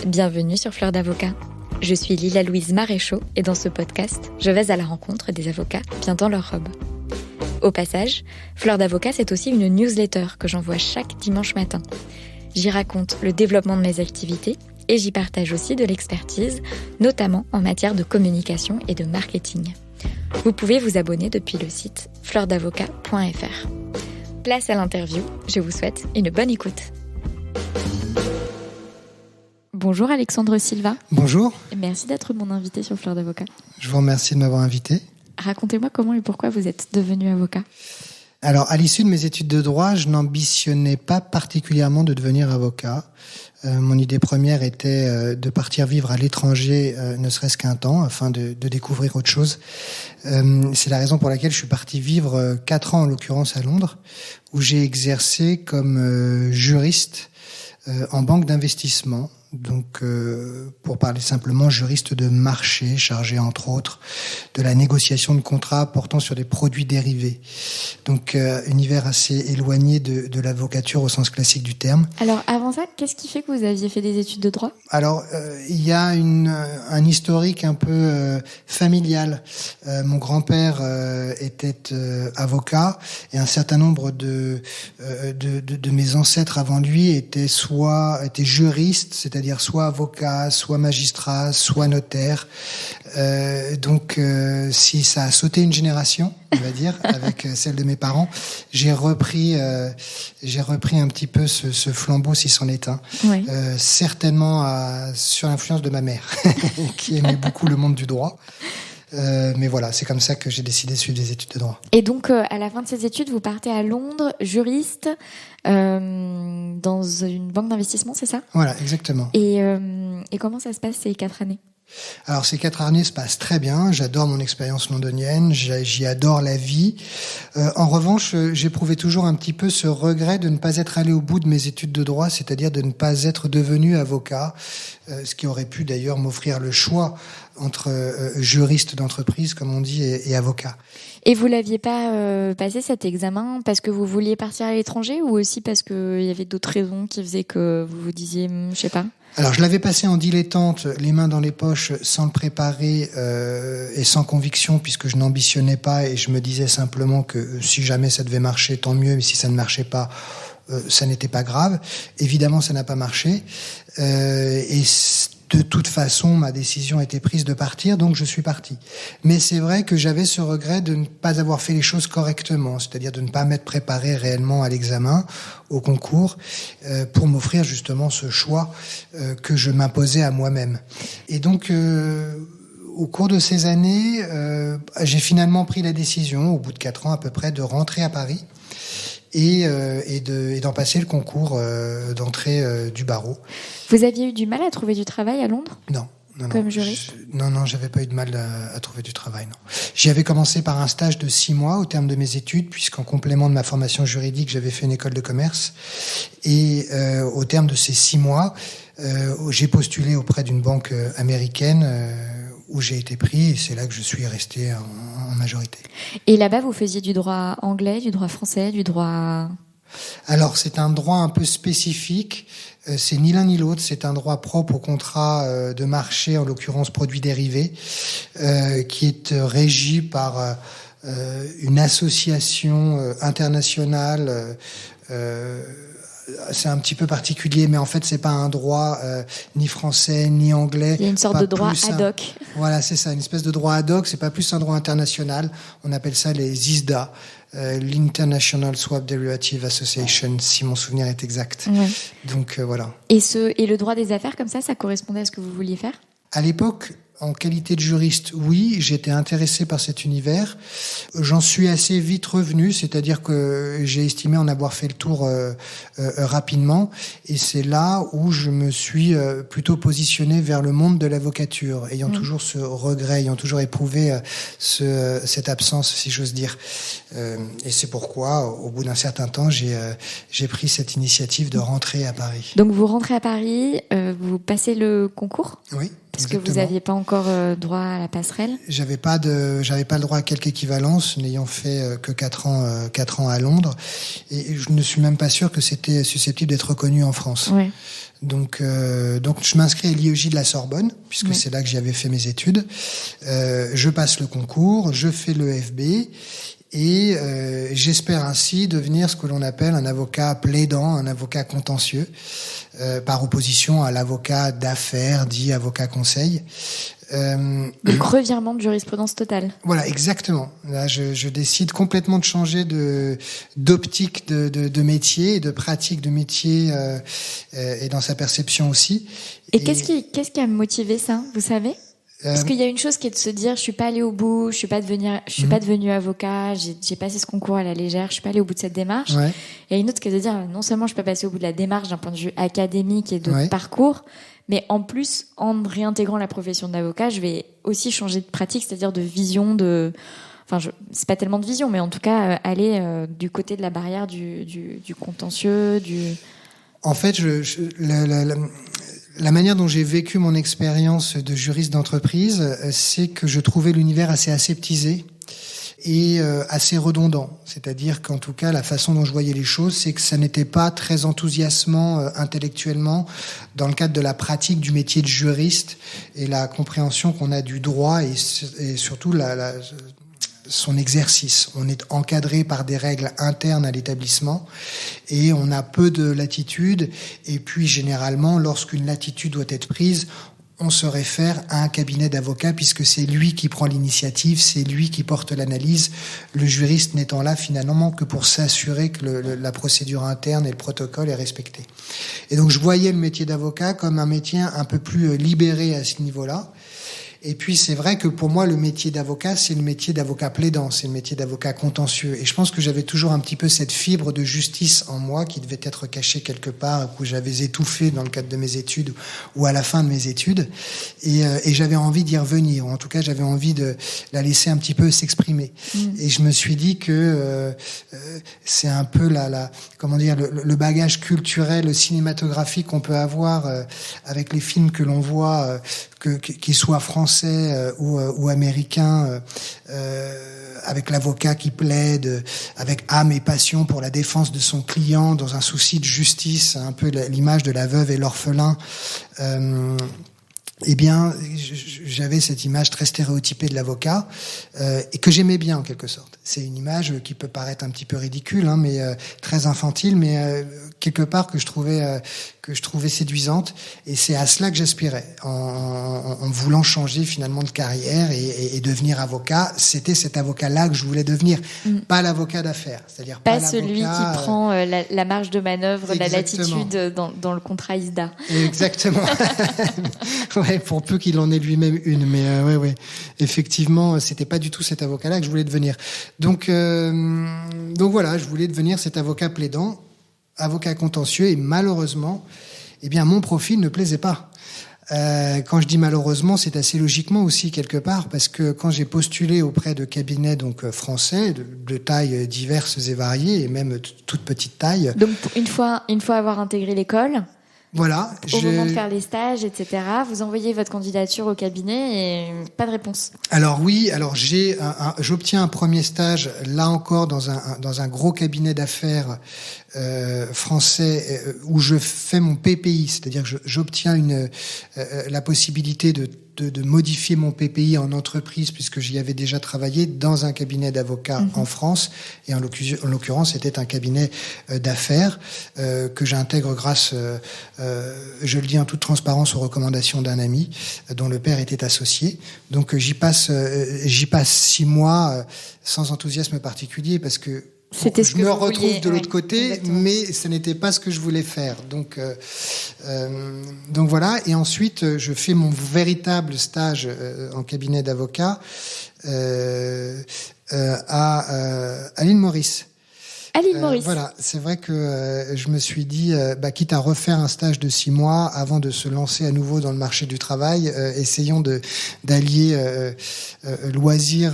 Bienvenue sur Fleur d'Avocat. Je suis Lila-Louise Maréchaux et dans ce podcast, je vais à la rencontre des avocats bien dans leur robe. Au passage, Fleur d'Avocat, c'est aussi une newsletter que j'envoie chaque dimanche matin. J'y raconte le développement de mes activités et j'y partage aussi de l'expertise, notamment en matière de communication et de marketing. Vous pouvez vous abonner depuis le site fleurdavocat.fr. Place à l'interview, je vous souhaite une bonne écoute. Bonjour Alexandre Silva. Bonjour. Merci d'être mon invité sur Fleur d'Avocat. Je vous remercie de m'avoir invité. Racontez-moi comment et pourquoi vous êtes devenu avocat. Alors, à l'issue de mes études de droit, je n'ambitionnais pas particulièrement de devenir avocat. Mon idée première était de partir vivre à l'étranger, ne serait-ce qu'un temps, afin de découvrir autre chose. C'est la raison pour laquelle je suis parti vivre 4 ans, en l'occurrence à Londres, où j'ai exercé comme juriste en banque d'investissement. Donc, pour parler simplement, juriste de marché, chargé entre autres de la négociation de contrats portant sur des produits dérivés. Donc, univers assez éloigné de l'avocature au sens classique du terme. Alors, avant ça, qu'est-ce qui fait que vous aviez fait des études de droit ? Alors, il y a un historique un peu familial. Mon grand-père était avocat et un certain nombre de mes ancêtres avant lui étaient juristes, c'est-à-dire soit avocat, soit magistrat, soit notaire. Donc, si ça a sauté une génération, on va dire, avec celle de mes parents, j'ai repris un petit peu ce flambeau, si c'en est un. Oui. Certainement sur l'influence de ma mère, qui aimait beaucoup le monde du droit. Mais voilà, c'est comme ça que j'ai décidé de suivre des études de droit. Et donc, à la fin de ces études, vous partez à Londres, juriste, dans une banque d'investissement, c'est ça ? Voilà, exactement. Et comment ça se passe ces 4 années ? Alors, ces 4 années se passent très bien. J'adore mon expérience londonienne. J'y adore la vie. En revanche, j'éprouvais toujours un petit peu ce regret de ne pas être allé au bout de mes études de droit, c'est-à-dire de ne pas être devenu avocat, ce qui aurait pu d'ailleurs m'offrir le choix entre juriste d'entreprise, comme on dit, et avocat. Et vous l'aviez pas passé cet examen parce que vous vouliez partir à l'étranger ou aussi parce qu'il y avait d'autres raisons qui faisaient que vous vous disiez, je sais pas ? Alors, je l'avais passé en dilettante, les mains dans les poches, sans le préparer et sans conviction, puisque je n'ambitionnais pas et je me disais simplement que si jamais ça devait marcher, tant mieux, mais si ça ne marchait pas, ça n'était pas grave. Évidemment, ça n'a pas marché. Et de toute façon, ma décision était prise de partir, donc je suis parti. Mais c'est vrai que j'avais ce regret de ne pas avoir fait les choses correctement, c'est-à-dire de ne pas m'être préparé réellement à l'examen, au concours, pour m'offrir justement ce choix que je m'imposais à moi-même. Et donc, au cours de ces années, j'ai finalement pris la décision, au bout de 4 ans à peu près, de rentrer à Paris et d'en passer le concours d'entrée du barreau. Vous aviez eu du mal à trouver du travail à Londres ? Non. Comme juriste ? Non, j'avais pas eu de mal à trouver du travail, non. J'y avais commencé par un stage de 6 mois au terme de mes études, puisqu'en complément de ma formation juridique, j'avais fait une école de commerce. Et au terme de ces 6 mois, j'ai postulé auprès d'une banque américaine où j'ai été pris, et c'est là que je suis resté en majorité. Et là-bas, vous faisiez du droit anglais, du droit français, du droit... Alors, c'est un droit un peu spécifique. C'est ni l'un ni l'autre. C'est un droit propre au contrat de marché, en l'occurrence produits dérivés, qui est régi par une association internationale. C'est un petit peu particulier, mais en fait, c'est pas un droit ni français ni anglais. Il y a une sorte de droit ad hoc. Voilà, c'est ça, une espèce de droit ad hoc. C'est pas plus un droit international. On appelle ça les ISDA. L'International Swap Derivative Association, si mon souvenir est exact. Ouais. Donc voilà. Et le droit des affaires comme ça correspondait à ce que vous vouliez faire ? À l'époque, en qualité de juriste, oui, j'étais intéressé par cet univers. J'en suis assez vite revenu, c'est-à-dire que j'ai estimé en avoir fait le tour rapidement. Et c'est là où je me suis plutôt positionné vers le monde de l'avocature, ayant toujours ce regret, ayant toujours éprouvé cette absence, si j'ose dire. Et c'est pourquoi, au bout d'un certain temps, j'ai pris cette initiative de rentrer à Paris. Donc vous rentrez à Paris, vous passez le concours ? Oui. Parce que vous n'aviez pas encore droit à la passerelle. J'avais pas le droit à quelque équivalence, n'ayant fait que 4 ans à Londres, et je ne suis même pas sûr que c'était susceptible d'être reconnu en France. Ouais. Donc je m'inscris à l'IEJ de la Sorbonne, puisque c'est là que j'y avais fait mes études. Je passe le concours, je fais l'EFB, et j'espère ainsi devenir ce que l'on appelle un avocat plaidant, un avocat contentieux, par opposition à l'avocat d'affaires, dit avocat conseil. Donc revirement de jurisprudence totale. Voilà, exactement. Là, je décide complètement de changer d'optique de métier et de pratique de métier, et dans sa perception aussi. Et qu'est-ce qui a motivé ça, vous savez? Parce qu'il y a une chose qui est de se dire, je suis pas allé au bout, je suis pas devenu avocat, j'ai passé ce concours à la légère, je suis pas allé au bout de cette démarche. Ouais. Il y a une autre qui est de dire, non seulement je peux passer au bout de la démarche d'un point de vue académique et de parcours, mais en plus, en réintégrant la profession d'avocat, je vais aussi changer de pratique, c'est-à-dire de vision c'est pas tellement de vision, mais en tout cas, aller du côté de la barrière du contentieux, En fait, la manière dont j'ai vécu mon expérience de juriste d'entreprise, c'est que je trouvais l'univers assez aseptisé et assez redondant. C'est-à-dire qu'en tout cas, la façon dont je voyais les choses, c'est que ça n'était pas très enthousiasmant intellectuellement dans le cadre de la pratique du métier de juriste et la compréhension qu'on a du droit et surtout son exercice. On est encadré par des règles internes à l'établissement et on a peu de latitude. Et puis, généralement, lorsqu'une latitude doit être prise, on se réfère à un cabinet d'avocats puisque c'est lui qui prend l'initiative, c'est lui qui porte l'analyse, le juriste n'étant là finalement que pour s'assurer que la procédure interne et le protocole est respecté. Et donc, je voyais le métier d'avocat comme un métier un peu plus libéré à ce niveau-là. Et puis c'est vrai que pour moi le métier d'avocat c'est le métier d'avocat plaidant, c'est le métier d'avocat contentieux et je pense que j'avais toujours un petit peu cette fibre de justice en moi qui devait être cachée quelque part, que j'avais étouffée dans le cadre de mes études ou à la fin de mes études et j'avais envie d'y revenir, ou en tout cas j'avais envie de la laisser un petit peu s'exprimer. Et je me suis dit que c'est un peu le bagage culturel cinématographique qu'on peut avoir avec les films que l'on voit, qu'ils soient français ou américains, avec l'avocat qui plaide avec âme et passion pour la défense de son client dans un souci de justice, un peu l'image de la veuve et l'orphelin. Eh bien, j'avais cette image très stéréotypée de l'avocat et que j'aimais bien en quelque sorte. C'est une image qui peut paraître un petit peu ridicule, mais très infantile, mais quelque part que je trouvais séduisante. Et c'est à cela que j'aspirais en voulant changer finalement de carrière et devenir avocat. C'était cet avocat-là que je voulais devenir, pas l'avocat d'affaires, c'est-à-dire pas celui qui prend la marge de manœuvre, exactement. La latitude dans le contrat ISDA. Exactement. Ouais, pour peu qu'il en ait lui-même une, mais ouais, effectivement, c'était pas du tout cet avocat-là que je voulais devenir. Donc voilà, je voulais devenir cet avocat plaidant, avocat contentieux, et malheureusement, mon profil ne plaisait pas. Quand je dis malheureusement, c'est assez logiquement aussi quelque part, parce que quand j'ai postulé auprès de cabinets français de tailles diverses et variées, et même toute petite taille. Donc une fois avoir intégré l'école. Voilà. Au moment de faire les stages, etc., vous envoyez votre candidature au cabinet et pas de réponse. Alors oui, j'obtiens un premier stage, là encore, dans un gros cabinet d'affaires français où je fais mon PPI, c'est-à-dire que j'obtiens la possibilité de modifier mon PPI en entreprise puisque j'y avais déjà travaillé dans un cabinet d'avocats en France et en l'occurrence c'était un cabinet d'affaires que j'intègre grâce, je le dis en toute transparence, aux recommandations d'un ami dont le père était associé. Donc j'y passe 6 mois sans enthousiasme particulier parce que je me retrouve de l'autre côté, exactement. Mais ce n'était pas ce que je voulais faire. Donc voilà. Et ensuite, je fais mon véritable stage en cabinet d'avocat à l'île Maurice. À l'île Maurice. Voilà, c'est vrai que je me suis dit, quitte à refaire un stage de 6 mois avant de se lancer à nouveau dans le marché du travail, essayons d'allier loisirs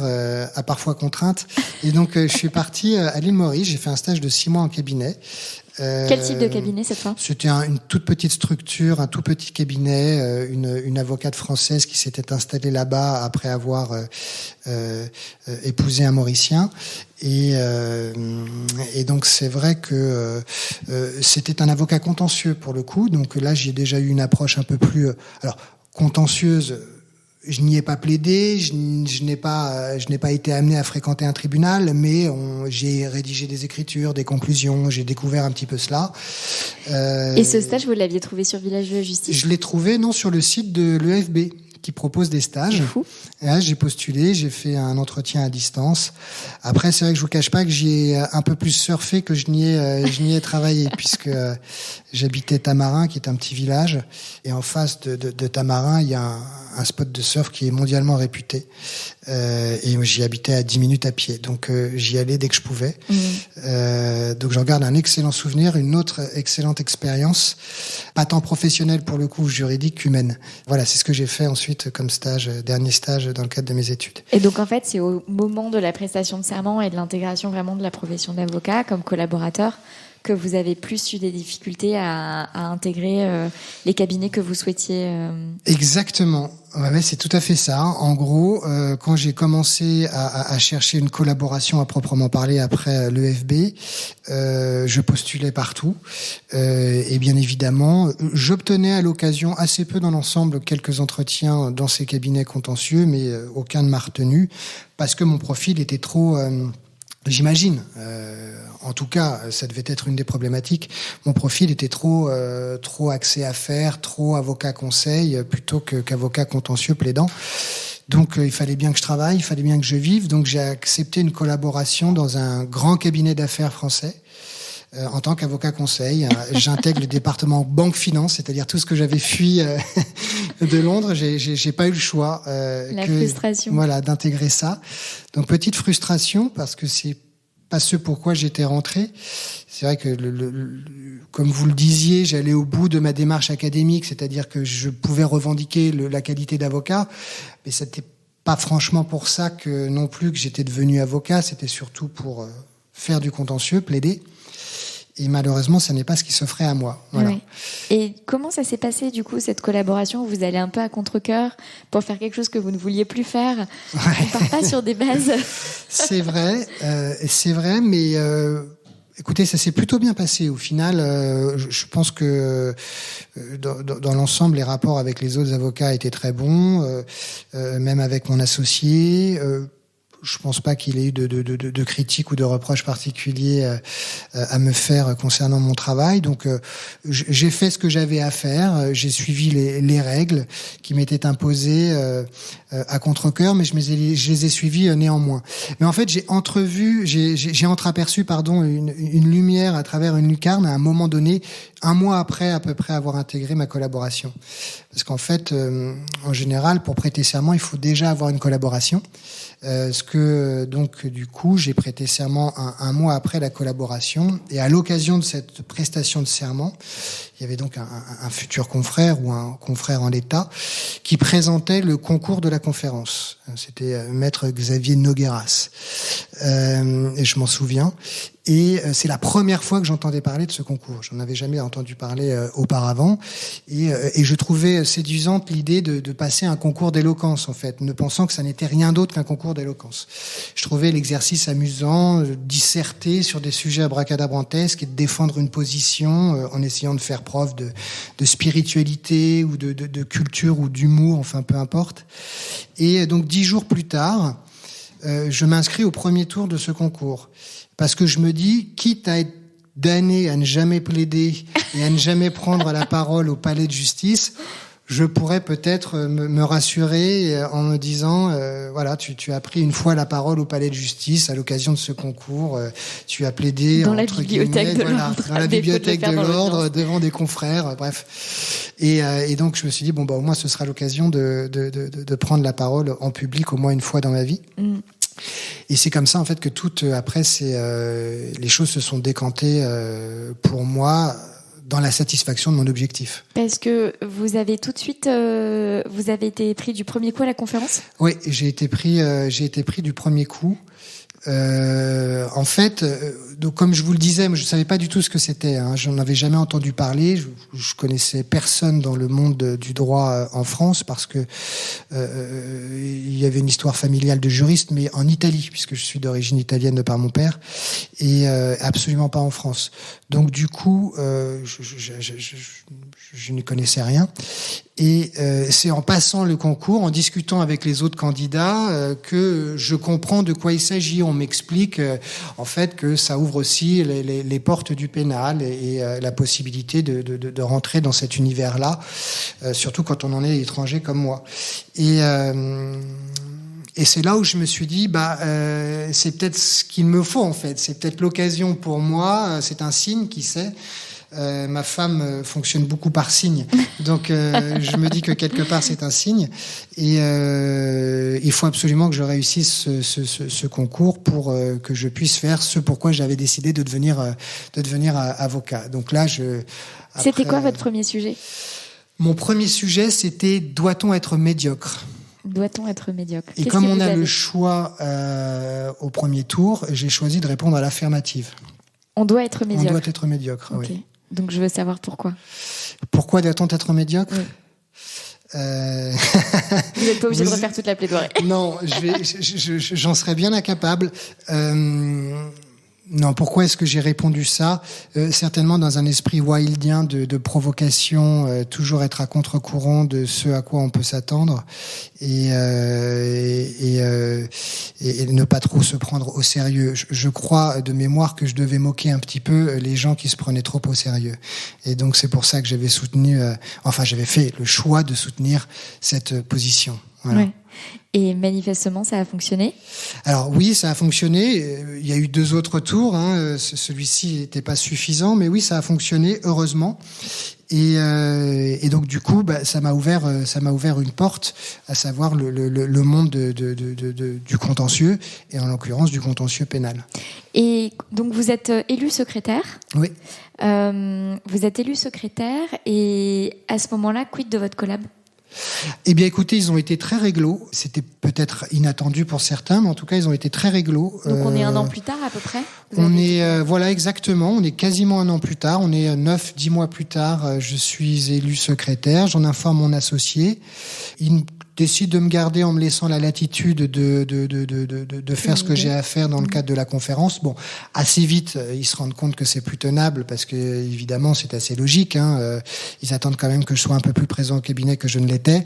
à parfois contraintes. Et donc, je suis parti à l'île Maurice. J'ai fait un stage de 6 mois en cabinet. Quel type de cabinet cette fois ? C'était une toute petite structure, un tout petit cabinet, une avocate française qui s'était installée là-bas après avoir épousé un Mauricien. Et donc c'est vrai que c'était un avocat contentieux pour le coup. Donc là, j'ai déjà eu une approche un peu plus contentieuse. Je n'y ai pas plaidé, je n'ai pas été amené à fréquenter un tribunal, mais j'ai rédigé des écritures, des conclusions, j'ai découvert un petit peu cela. Et ce stage, vous l'aviez trouvé sur Village de la Justice ? Je l'ai trouvé, sur le site de l'EFB, qui propose des stages. Et là, j'ai postulé, j'ai fait un entretien à distance. Après, c'est vrai que je vous cache pas que j'y ai un peu plus surfé que je n'y ai travaillé, puisque j'habitais Tamarin, qui est un petit village, et en face de Tamarin, il y a un spot de surf qui est mondialement réputé. Et j'y habitais à 10 minutes à pied, donc j'y allais dès que je pouvais. Donc j'en garde un excellent souvenir, une autre excellente expérience, pas tant professionnelle pour le coup, juridique qu'humaine. Voilà, c'est ce que j'ai fait ensuite comme stage, dernier stage dans le cadre de mes études. Et donc en fait, c'est au moment de la prestation de serment et de l'intégration vraiment de la profession d'avocat comme collaborateur que vous avez plus eu des difficultés à intégrer les cabinets que vous souhaitiez Exactement. Ouais, c'est tout à fait ça. En gros, quand j'ai commencé à chercher une collaboration à proprement parler après l'EFB, je postulais partout. Et bien évidemment, j'obtenais à l'occasion assez peu dans l'ensemble quelques entretiens dans ces cabinets contentieux, mais aucun ne m'a retenu parce que mon profil était trop... J'imagine, en tout cas, ça devait être une des problématiques. Mon profil était trop axé affaires, trop avocat conseil, plutôt qu'avocat contentieux plaidant. Donc, il fallait bien que je travaille, il fallait bien que je vive. Donc, j'ai accepté une collaboration dans un grand cabinet d'affaires français. En tant qu'avocat conseil, j'intègre le département banque-finance, c'est-à-dire tout ce que j'avais fui de Londres. J'ai pas eu le choix. Frustration. Voilà, d'intégrer ça. Donc petite frustration parce que c'est pas ce pourquoi j'étais rentré. C'est vrai que comme vous le disiez, j'allais au bout de ma démarche académique, c'est-à-dire que je pouvais revendiquer la qualité d'avocat, mais c'était pas franchement pour ça que non plus que j'étais devenu avocat. C'était surtout pour faire du contentieux, plaider. Et malheureusement, ça n'est pas ce qui s'offrait à moi. Voilà. Oui. Et comment ça s'est passé, du coup, cette collaboration où vous allez un peu à contre-cœur pour faire quelque chose que vous ne vouliez plus faire? Ouais. On part pas sur des bases. C'est vrai, mais écoutez, ça s'est plutôt bien passé. Au final, je pense que dans l'ensemble, les rapports avec les autres avocats étaient très bons, même avec mon associé. Je pense pas qu'il ait eu de critiques ou de reproches particuliers à me faire concernant mon travail. Donc, j'ai fait ce que j'avais à faire. J'ai suivi les règles qui m'étaient imposées à contre-cœur, mais je les ai suivies néanmoins. Mais en fait, j'ai entreaperçu une lumière à travers une lucarne à un moment donné, un mois après à peu près avoir intégré ma collaboration. Parce qu'en fait, en général, pour prêter serment, il faut déjà avoir une collaboration. Donc du coup, j'ai prêté serment un mois après la collaboration, et à l'occasion de cette prestation de serment, il y avait donc un futur confrère ou un confrère en l'état qui présentait le concours de la conférence. C'était maître Xavier Nogueras, et je m'en souviens. Et c'est la première fois que j'entendais parler de ce concours. J'en avais jamais entendu parler auparavant. Et je trouvais séduisante l'idée de passer un concours d'éloquence, en fait, ne pensant que ça n'était rien d'autre qu'un concours d'éloquence. Je trouvais l'exercice amusant, disserter sur des sujets abracadabrantesques et de défendre une position en essayant de faire preuve de spiritualité ou de culture ou d'humour, enfin peu importe. Et donc 10 jours plus tard, je m'inscris au premier tour de ce concours. Parce que je me dis, quitte à être damné à ne jamais plaider et à ne jamais prendre la parole au palais de justice, je pourrais peut-être me rassurer en me disant, voilà, tu as pris une fois la parole au palais de justice à l'occasion de ce concours, tu as plaidé dans la bibliothèque de l'ordre, dans la bibliothèque de l'ordre, devant des confrères, bref. Et donc je me suis dit, au moins ce sera l'occasion de prendre la parole en public au moins une fois dans ma vie. Et c'est comme ça en fait que après les choses se sont décantées pour moi dans la satisfaction de mon objectif. Parce que vous avez tout de suite vous avez été pris du premier coup à la conférence ? Oui, j'ai été pris du premier coup. En fait, donc comme je vous le disais, moi, je savais pas du tout ce que c'était. J'en avais jamais entendu parler. Je connaissais personne dans le monde du droit en France parce que il y avait une histoire familiale de juriste, mais en Italie, puisque je suis d'origine italienne de par mon père, et absolument pas en France. Donc du coup, je n'y connaissais rien. Et c'est en passant le concours, en discutant avec les autres candidats, que je comprends de quoi il s'agit. On m'explique en fait que ça ouvre aussi les portes du pénal et la possibilité de rentrer dans cet univers-là, surtout quand on en est étranger comme moi. Et c'est là où je me suis dit, c'est peut-être ce qu'il me faut en fait. C'est peut-être l'occasion pour moi. C'est un signe, qui sait. Ma femme fonctionne beaucoup par signe, donc je me dis que quelque part c'est un signe, et il faut absolument que je réussisse ce concours pour que je puisse faire ce pourquoi j'avais décidé de devenir avocat. Donc là, C'était quoi votre premier sujet ? Mon premier sujet, c'était doit-on être médiocre ? Doit-on être médiocre ? Et comme on a le choix au premier tour, j'ai choisi de répondre à l'affirmative. On doit être médiocre. On doit être médiocre, okay. Oui. Donc je veux savoir pourquoi. Pourquoi doit-on être médiocre ? Oui. Vous n'êtes pas obligé de refaire toute la plaidoirie. Non, j'en serais bien incapable. Non, pourquoi est-ce que j'ai répondu ça ? Certainement dans un esprit wildien de provocation, toujours être à contre-courant de ce à quoi on peut s'attendre, et ne pas trop se prendre au sérieux. Je crois de mémoire que je devais moquer un petit peu les gens qui se prenaient trop au sérieux. Et donc c'est pour ça que j'avais j'avais fait le choix de soutenir cette position. Voilà. Ouais. Et manifestement, ça a fonctionné ? Alors oui, ça a fonctionné. Il y a eu 2 autres tours. Celui-ci n'était pas suffisant, mais oui, ça a fonctionné, heureusement. Et donc du coup, ça m'a ouvert une porte, à savoir le monde du contentieux, et en l'occurrence du contentieux pénal. Et donc vous êtes élu secrétaire ? Oui. Vous êtes élu secrétaire, et à ce moment-là, quid de votre collab ? Eh bien, écoutez, ils ont été très réglo. C'était peut-être inattendu pour certains, mais en tout cas, ils ont été très réglo. Donc, on est 1 an plus tard, à peu près ? Voilà, exactement. On est quasiment 1 an plus tard. On est 9-10 mois plus tard. Je suis élu secrétaire. J'en informe mon associé. Il décide de me garder en me laissant la latitude de faire ce que j'ai à faire dans le cadre de la conférence. Bon, assez vite, ils se rendent compte que c'est plus tenable, parce que évidemment, c'est assez logique. Ils attendent quand même que je sois un peu plus présent au cabinet que je ne l'étais.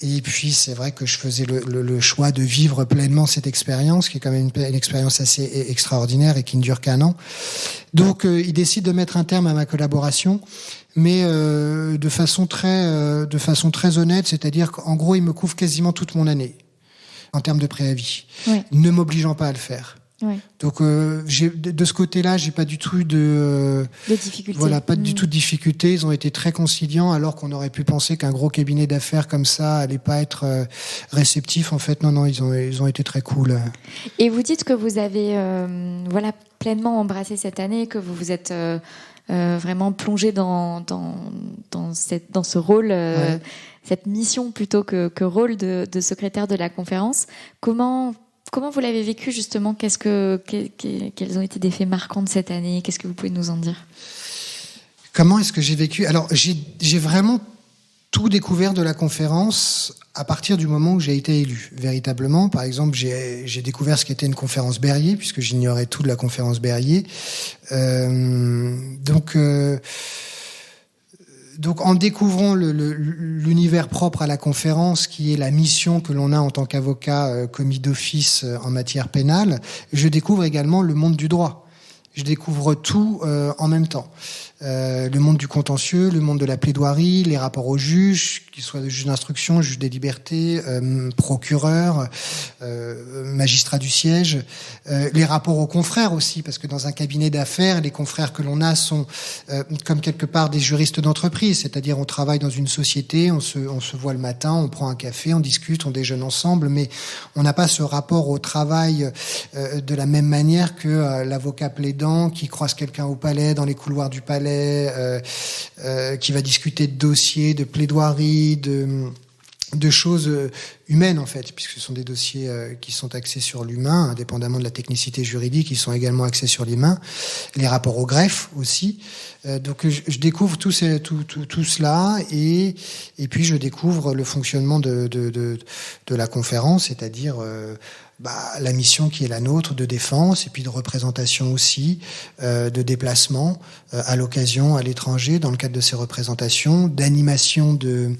Et puis, c'est vrai que je faisais le choix de vivre pleinement cette expérience, qui est quand même une expérience assez extraordinaire et qui ne dure qu'1 an. Donc, ils décident de mettre un terme à ma collaboration, mais de façon très honnête, c'est-à-dire qu'en gros, ils me couvrent quasiment toute mon année en termes de préavis, ne m'obligeant pas à le faire. Ouais. Donc de ce côté-là, j'ai pas du tout eu de difficulté. Voilà, pas du tout de difficulté. Ils ont été très conciliants, alors qu'on aurait pu penser qu'un gros cabinet d'affaires comme ça allait pas être réceptif. En fait, non, ils ont été très cool. Et vous dites que vous avez pleinement embrassé cette année, que vous vous êtes vraiment plongé dans ce rôle, cette mission plutôt que rôle de secrétaire de la conférence. Comment vous l'avez vécu justement ? Quels ont été des faits marquants de cette année ? Qu'est-ce que vous pouvez nous en dire ? Comment est-ce que j'ai vécu ? Alors, j'ai vraiment tout découvert de la conférence à partir du moment où j'ai été élu, véritablement. Par exemple, j'ai découvert ce qu'était une conférence Berryer, puisque j'ignorais tout de la conférence Berryer. Donc, en découvrant l'univers propre à la conférence, qui est la mission que l'on a en tant qu'avocat commis d'office en matière pénale, je découvre également le monde du droit. Je découvre tout en même temps. Le monde du contentieux, le monde de la plaidoirie, les rapports aux juges, qu'ils soient juges d'instruction, juges des libertés, procureurs, magistrats du siège, les rapports aux confrères aussi, parce que dans un cabinet d'affaires, les confrères que l'on a sont comme quelque part des juristes d'entreprise, c'est-à-dire on travaille dans une société, on se voit le matin, on prend un café, on discute, on déjeune ensemble, mais on n'a pas ce rapport au travail de la même manière que l'avocat plaidant qui croise quelqu'un au palais, dans les couloirs du palais, qui va discuter de dossiers, de plaidoirie, de choses humaines en fait, puisque ce sont des dossiers qui sont axés sur l'humain, indépendamment de la technicité juridique, ils sont également axés sur l'humain, les rapports au greffe aussi. Donc je découvre tout cela et puis je découvre le fonctionnement de la conférence, c'est-à-dire la mission qui est la nôtre de défense et puis de représentation aussi, de déplacement à l'occasion à l'étranger dans le cadre de ces représentations, d'animation de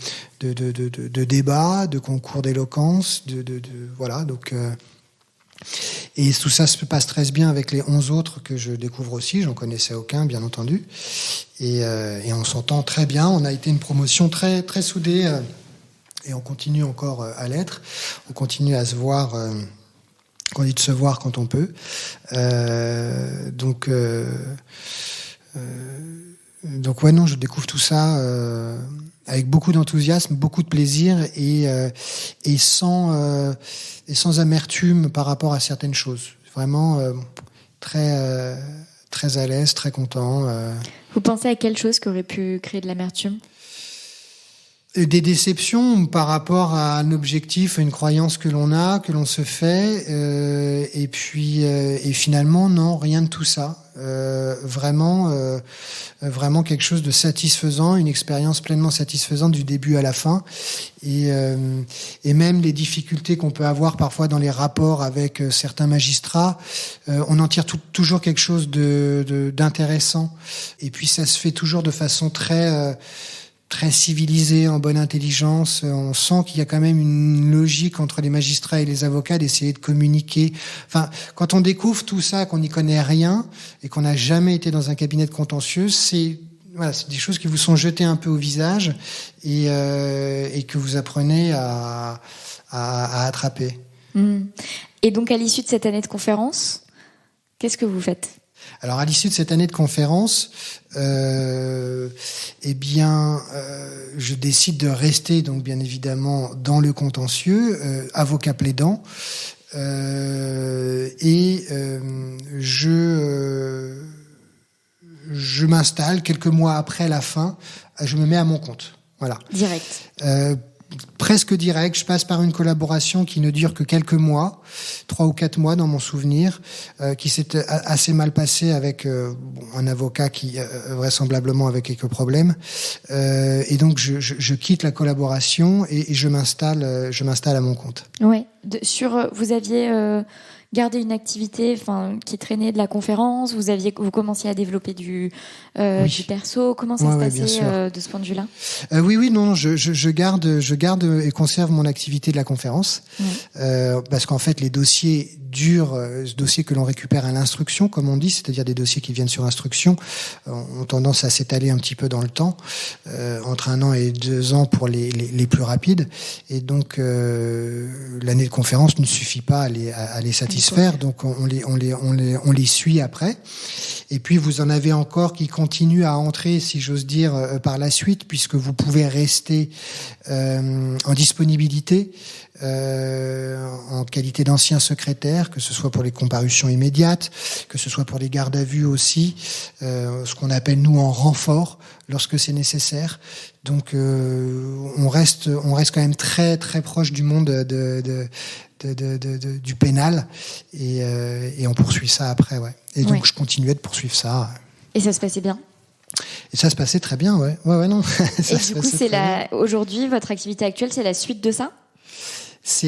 débats, de concours d'éloquence, voilà donc. Et tout ça se passe très bien avec les 11 autres que je découvre aussi. J'en connaissais aucun, bien entendu. Et on s'entend très bien. On a été une promotion très, très soudée. Et on continue encore à l'être. On continue à se voir. On dit de se voir quand on peut. Donc ouais, non, je découvre tout ça avec beaucoup d'enthousiasme, beaucoup de plaisir et sans amertume par rapport à certaines choses. Vraiment très très à l'aise, très content. Vous pensez à quelle chose qui aurait pu créer de l'amertume ? Des déceptions par rapport à un objectif, une croyance que l'on a, que l'on se fait, et puis et finalement non, rien de tout ça. Vraiment quelque chose de satisfaisant, une expérience pleinement satisfaisante du début à la fin, et même les difficultés qu'on peut avoir parfois dans les rapports avec certains magistrats, on en tire toujours quelque chose d'intéressant, et puis ça se fait toujours de façon très civilisé, en bonne intelligence. On sent qu'il y a quand même une logique entre les magistrats et les avocats d'essayer de communiquer. Enfin, quand on découvre tout ça, qu'on n'y connaît rien et qu'on n'a jamais été dans un cabinet de contentieux, c'est des choses qui vous sont jetées un peu au visage et que vous apprenez à attraper. Et donc, à l'issue de cette année de conférence, qu'est-ce que vous faites ? Alors, à l'issue de cette année de conférence, je décide de rester, donc bien évidemment, dans le contentieux, avocat plaidant, je m'installe quelques mois après la fin, je me mets à mon compte. Voilà. Direct. Presque direct, je passe par une collaboration qui ne dure que quelques mois, 3 ou 4 mois dans mon souvenir, qui s'est assez mal passé avec un avocat qui vraisemblablement avait quelques problèmes, et donc je quitte la collaboration et je m'installe à mon compte. Ouais. Vous aviez gardé une activité, qui traînait de la conférence. Vous commenciez à développer du perso. Comment ça se passait de ce point de vue-là ? Oui, non, je garde et conserve mon activité de la conférence, parce qu'en fait les dossiers durs, ce dossier que l'on récupère à l'instruction, comme on dit, c'est-à-dire des dossiers qui viennent sur instruction, ont tendance à s'étaler un petit peu dans le temps, entre 1 an et 2 ans pour les plus rapides, et donc l'année de conférence ne suffit pas à les satisfaire, donc on les suit après. Et puis vous en avez encore qui continuent à entrer, si j'ose dire, par la suite, puisque vous pouvez rester en disponibilité en qualité d'ancien secrétaire, que ce soit pour les comparutions immédiates, que ce soit pour les gardes à vue aussi, ce qu'on appelle nous en renfort lorsque c'est nécessaire. Donc on reste quand même très très proche du monde du pénal, et on poursuit ça après, ouais. Et donc je continuais de poursuivre ça. Et ça se passait bien ? Et ça se passait très bien, ouais, non. Et du coup, aujourd'hui, votre activité actuelle, c'est la suite de ça ?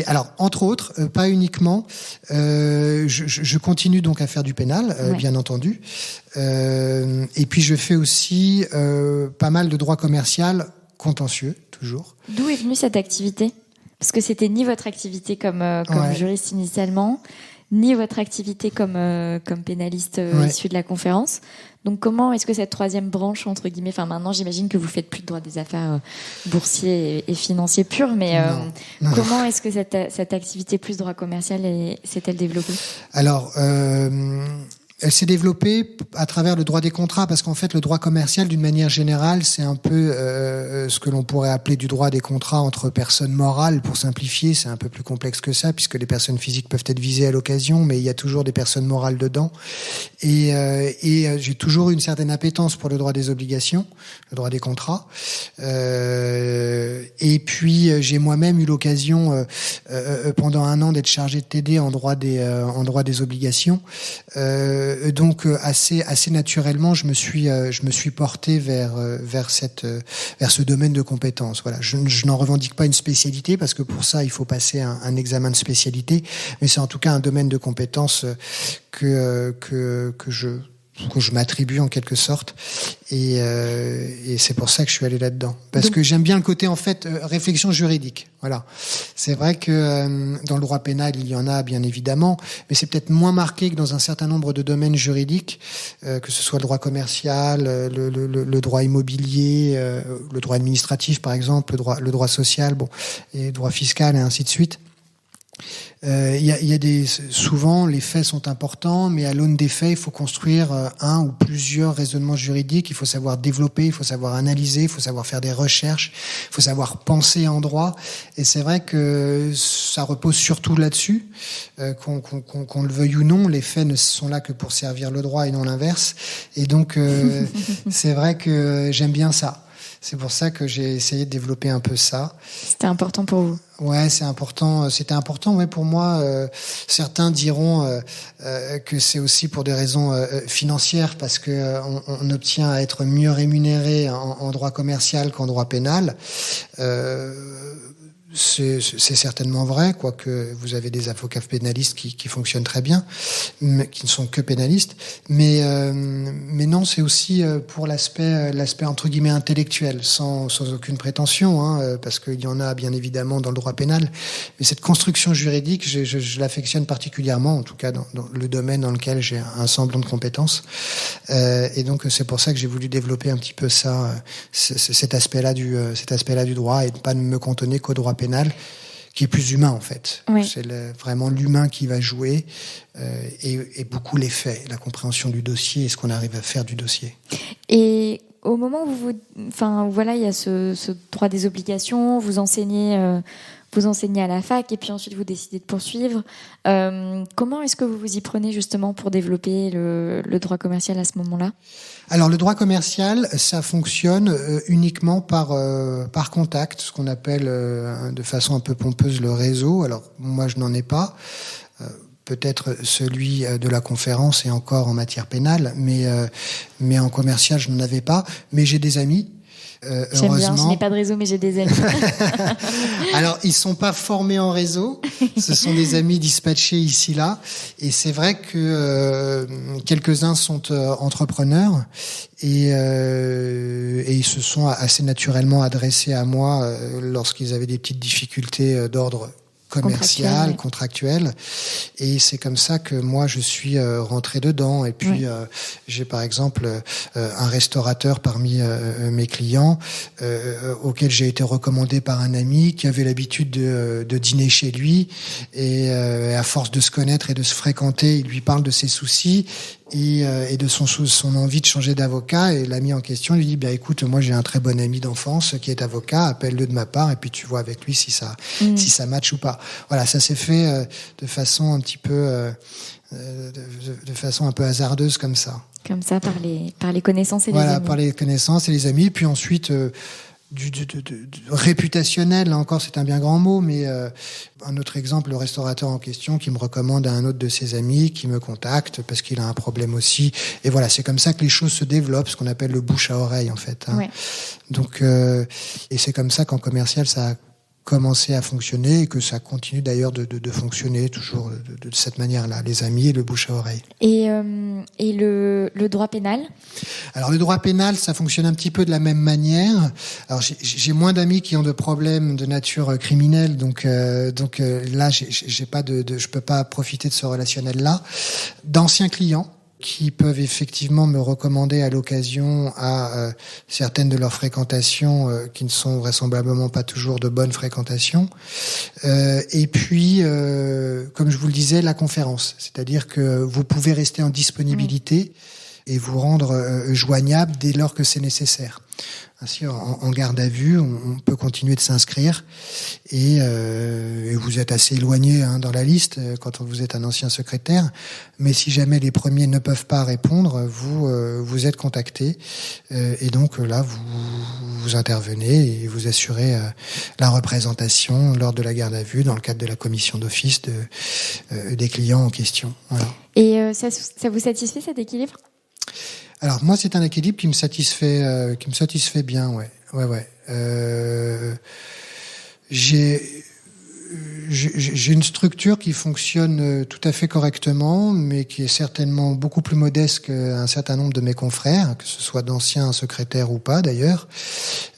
Alors, entre autres, pas uniquement, je continue donc à faire du pénal, bien entendu, et puis je fais aussi pas mal de droit commercial contentieux, toujours. D'où est venue cette activité ? Parce que c'était ni votre activité comme juriste initialement, ni votre activité comme pénaliste issu de la conférence. Donc comment est-ce que cette troisième branche, entre guillemets, maintenant j'imagine que vous faites plus de droit des affaires boursier et financier pur, mais comment est-ce que cette activité plus droit commercial s'est-elle développée ? Alors, Elle s'est développée à travers le droit des contrats, parce qu'en fait, le droit commercial, d'une manière générale, c'est un peu ce que l'on pourrait appeler du droit des contrats entre personnes morales, pour simplifier. C'est un peu plus complexe que ça, puisque les personnes physiques peuvent être visées à l'occasion, mais il y a toujours des personnes morales dedans. Et j'ai toujours eu une certaine appétence pour le droit des obligations, le droit des contrats. Et puis, j'ai moi-même eu l'occasion, pendant 1 an, d'être chargé de TD en droit des obligations. Donc assez naturellement, je me suis porté vers ce domaine de compétences. Voilà, je n'en revendique pas une spécialité, parce que pour ça il faut passer un examen de spécialité, mais c'est en tout cas un domaine de compétences que je m'attribue en quelque sorte, et c'est pour ça que je suis allé là-dedans, parce que j'aime bien le côté en fait réflexion juridique. Voilà, c'est vrai que dans le droit pénal il y en a bien évidemment, mais c'est peut-être moins marqué que dans un certain nombre de domaines juridiques, que ce soit le droit commercial, le droit immobilier, le droit administratif par exemple, le droit social, et le droit fiscal et ainsi de suite. Souvent les faits sont importants, mais à l'aune des faits, il faut construire un ou plusieurs raisonnements juridiques. Il faut savoir développer, il faut savoir analyser, il faut savoir faire des recherches, il faut savoir penser en droit. Et c'est vrai que ça repose surtout là-dessus, qu'on le veuille ou non. Les faits ne sont là que pour servir le droit et non l'inverse. Et donc c'est vrai que j'aime bien ça. C'est pour ça que j'ai essayé de développer un peu ça. C'était important pour vous? Ouais, c'est important. C'était important, ouais, pour moi. Certains diront que c'est aussi pour des raisons financières, parce que on obtient à être mieux rémunéré en droit commercial qu'en droit pénal. C'est certainement vrai, quoique vous avez des avocats pénalistes qui fonctionnent très bien, mais qui ne sont que pénalistes. Mais non, c'est aussi pour l'aspect entre guillemets intellectuel, sans aucune prétention, parce qu'il y en a bien évidemment dans le droit pénal. Mais cette construction juridique, je l'affectionne particulièrement, en tout cas dans le domaine dans lequel j'ai un semblant de compétence. Et donc c'est pour ça que j'ai voulu développer un petit peu ça, cet aspect-là du droit, et ne pas me cantonner qu'au droit pénal, qui est plus humain en fait. Oui. C'est vraiment l'humain qui va jouer, et beaucoup les faits, la compréhension du dossier et ce qu'on arrive à faire du dossier. Et au moment où voilà, il y a ce droit des obligations, vous enseignez à la fac, et puis ensuite vous décidez de poursuivre. Comment est-ce que vous vous y prenez justement pour développer le droit commercial à ce moment-là ? Alors le droit commercial, ça fonctionne uniquement par contact, ce qu'on appelle de façon un peu pompeuse le réseau. Alors moi je n'en ai pas. Peut-être celui de la conférence, et encore en matière pénale, mais en commercial je n'en avais pas. Mais j'ai des amis. J'aime bien, je n'ai pas de réseau, mais j'ai des amis. Alors, ils sont pas formés en réseau, ce sont des amis dispatchés ici, là, et c'est vrai que quelques-uns sont entrepreneurs, et ils se sont assez naturellement adressés à moi lorsqu'ils avaient des petites difficultés d'ordre commercial, contractuel, et c'est comme ça que moi je suis rentré dedans. Et puis j'ai par exemple un restaurateur parmi mes clients auquel j'ai été recommandé par un ami qui avait l'habitude de dîner chez lui, et à force de se connaître et de se fréquenter, il lui parle de ses soucis et de son envie de changer d'avocat, et l'ami en question lui dit écoute, moi j'ai un très bon ami d'enfance qui est avocat, appelle-le de ma part, et puis tu vois avec lui si ça match ou pas. Voilà, ça s'est fait de façon un petit peu de façon un peu hasardeuse comme ça par les connaissances et les amis. Par les connaissances et les amis. Puis ensuite du réputationnel, là encore c'est un bien grand mot, mais un autre exemple, le restaurateur en question qui me recommande à un autre de ses amis, qui me contacte parce qu'il a un problème aussi, et voilà, c'est comme ça que les choses se développent, ce qu'on appelle le bouche à oreille en fait, Donc et c'est comme ça qu'en commercial ça a commencé à fonctionner, et que ça continue d'ailleurs de fonctionner toujours de cette manière-là, les amis et le bouche à oreille. Et le droit pénal ? Alors le droit pénal, ça fonctionne un petit peu de la même manière. Alors j'ai moins d'amis qui ont de problèmes de nature criminelle, donc là j'ai pas je peux pas profiter de ce relationnel-là. D'anciens clients qui peuvent effectivement me recommander à l'occasion à certaines de leurs fréquentations qui ne sont vraisemblablement pas toujours de bonnes fréquentations. Et puis, comme je vous le disais, la conférence. C'est-à-dire que vous pouvez rester en disponibilité et vous rendre joignable dès lors que c'est nécessaire. Ainsi, en garde à vue, on peut continuer de s'inscrire et vous êtes assez éloigné dans la liste quand vous êtes un ancien secrétaire. Mais si jamais les premiers ne peuvent pas répondre, vous êtes contacté et donc là vous intervenez et vous assurez la représentation lors de la garde à vue dans le cadre de la commission d'office des clients en question. Voilà. Et ça vous satisfait cet équilibre ? Alors moi, c'est un équilibre qui me satisfait bien, ouais. J'ai une structure qui fonctionne tout à fait correctement, mais qui est certainement beaucoup plus modeste qu'un certain nombre de mes confrères, que ce soit d'anciens secrétaires ou pas d'ailleurs.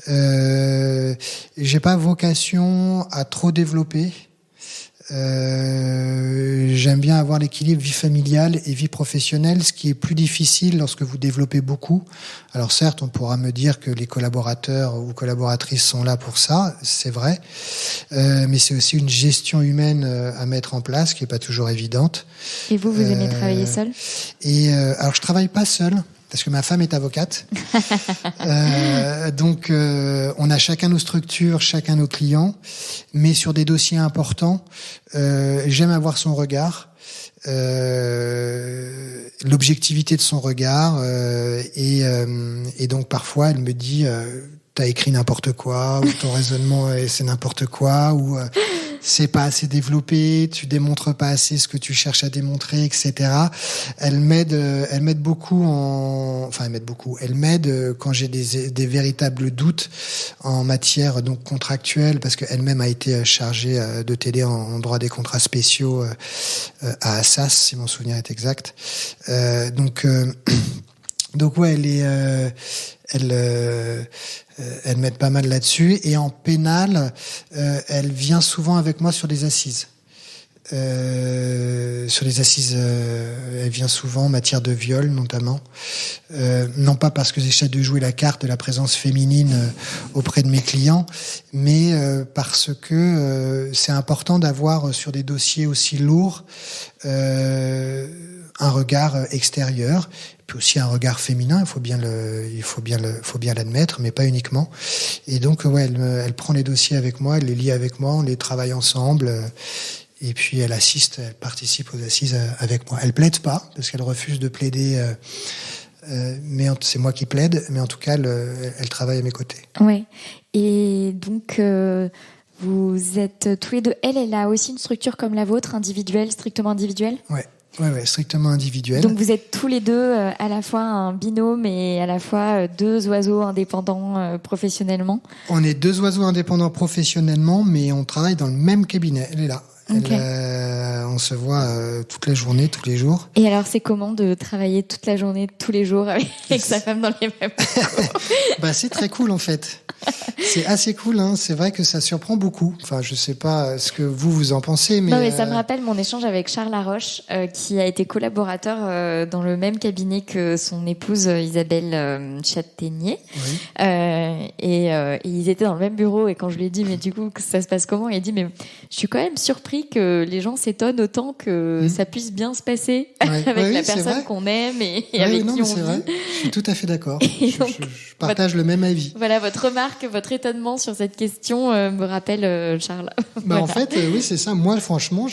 J'ai pas vocation à trop développer. J'aime bien avoir l'équilibre vie familiale et vie professionnelle, ce qui est plus difficile lorsque vous développez beaucoup. Alors certes, on pourra me dire que les collaborateurs ou collaboratrices sont là pour ça, c'est vrai, mais c'est aussi une gestion humaine à mettre en place qui est pas toujours évidente. Et vous aimez travailler seul ? Alors je travaille pas seul. Parce que ma femme est avocate. Donc, on a chacun nos structures, chacun nos clients. Mais sur des dossiers importants, j'aime avoir son regard, l'objectivité de son regard. Et donc, parfois, elle me dit t'as écrit n'importe quoi, ou ton raisonnement c'est n'importe quoi, ou c'est pas assez développé, tu démontres pas assez ce que tu cherches à démontrer, etc. Elle m'aide beaucoup Elle m'aide quand j'ai des véritables doutes en matière donc contractuelle, parce qu'elle-même a été chargée de t'aider en droit des contrats spéciaux à Assas, si mon souvenir est exact. Donc ouais, elle m'aide pas mal là-dessus. Et en pénal, elle vient souvent avec moi sur des assises. Sur les assises, elle vient souvent en matière de viol, notamment. Non pas parce que j'essaie de jouer la carte de la présence féminine auprès de mes clients, mais parce que c'est important d'avoir sur des dossiers aussi lourds un regard extérieur, puis aussi un regard féminin. Il faut bien l'admettre, mais pas uniquement. Et donc, ouais, elle prend les dossiers avec moi, elle les lit avec moi, on les travaille ensemble. Et puis elle participe aux assises avec moi. Elle plaide pas, parce qu'elle refuse de plaider, mais c'est moi qui plaide, mais en tout cas, elle travaille à mes côtés. Ouais. Et donc, vous êtes tous les deux. Elle a aussi une structure comme la vôtre, individuelle, strictement individuelle ? Ouais, strictement individuelle. Donc vous êtes tous les deux à la fois un binôme et à la fois deux oiseaux indépendants professionnellement ? On est deux oiseaux indépendants professionnellement, mais on travaille dans le même cabinet. Elle est là. Okay. On se voit toute la journée, tous les jours. Et alors, c'est comment de travailler toute la journée, tous les jours avec sa femme dans les mêmes c'est très cool en fait. C'est assez cool, hein. C'est vrai que ça surprend beaucoup. Enfin, je sais pas ce que vous en pensez, mais... Non, mais ça me rappelle mon échange avec Charles Laroche, qui a été collaborateur dans le même cabinet que son épouse Isabelle Châtaignier. Oui. Et ils étaient dans le même bureau, et quand je lui ai dit, mais du coup, ça se passe comment ? Il a dit, mais je suis quand même surpris que les gens s'étonnent autant que ça puisse bien se passer avec la personne qu'on aime et avec qui on vit. Vrai. Je suis tout à fait d'accord. Je partage le même avis. Voilà, votre remarque, votre étonnement sur cette question me rappelle Charles. En fait, oui, c'est ça. Moi, franchement,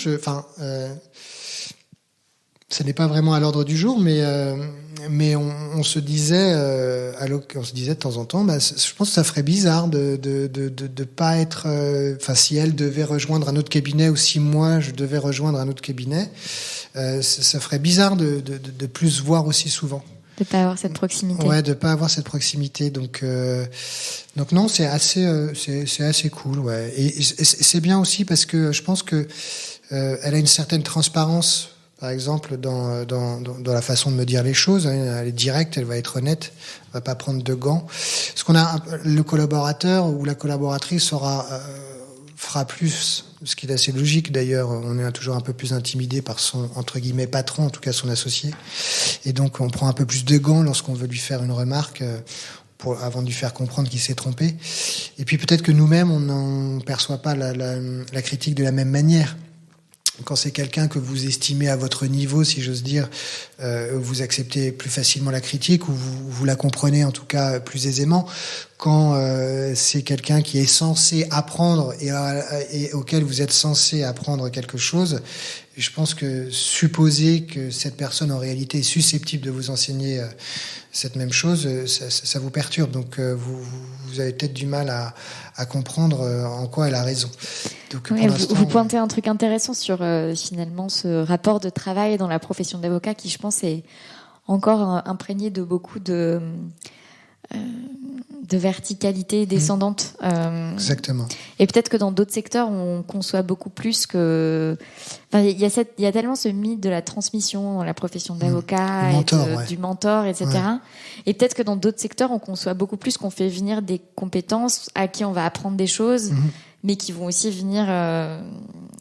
ça n'est pas vraiment à l'ordre du jour, mais on se disait, de temps en temps, je pense que ça ferait bizarre de pas être, si elle devait rejoindre un autre cabinet ou si moi je devais rejoindre un autre cabinet, ça ferait bizarre de plus se voir aussi souvent. De pas avoir cette proximité. Ouais, de pas avoir cette proximité. Donc non, c'est assez cool, ouais. Et c'est bien aussi parce que je pense que elle a une certaine transparence. Par exemple, dans la façon de me dire les choses, elle est directe, elle va être honnête, elle va pas prendre de gants. Parce qu'on a le collaborateur ou la collaboratrice fera fera plus, ce qui est assez logique d'ailleurs. On est toujours un peu plus intimidé par son, entre guillemets, patron, en tout cas son associé. Et donc on prend un peu plus de gants lorsqu'on veut lui faire une remarque avant de lui faire comprendre qu'il s'est trompé. Et puis peut-être que nous-mêmes, on n'en perçoit pas la critique de la même manière. Quand c'est quelqu'un que vous estimez à votre niveau, si j'ose dire, vous acceptez plus facilement la critique ou vous la comprenez en tout cas plus aisément. Quand c'est quelqu'un qui est censé apprendre et auquel vous êtes censé apprendre quelque chose, je pense que supposer que cette personne en réalité est susceptible de vous enseigner cette même chose, ça vous perturbe. Donc vous avez peut-être du mal à comprendre en quoi elle a raison. Donc, oui, vous pointez un truc intéressant sur finalement ce rapport de travail dans la profession d'avocat qui, je pense, est encore imprégné de beaucoup de verticalité descendante. Exactement. Et peut-être que dans d'autres secteurs, on conçoit beaucoup plus que... Enfin, il y a tellement ce mythe de la transmission dans la profession d'avocat, du mentor, etc. Ouais. Et peut-être que dans d'autres secteurs, on conçoit beaucoup plus qu'on fait venir des compétences à qui on va apprendre des choses, mais qui vont aussi venir...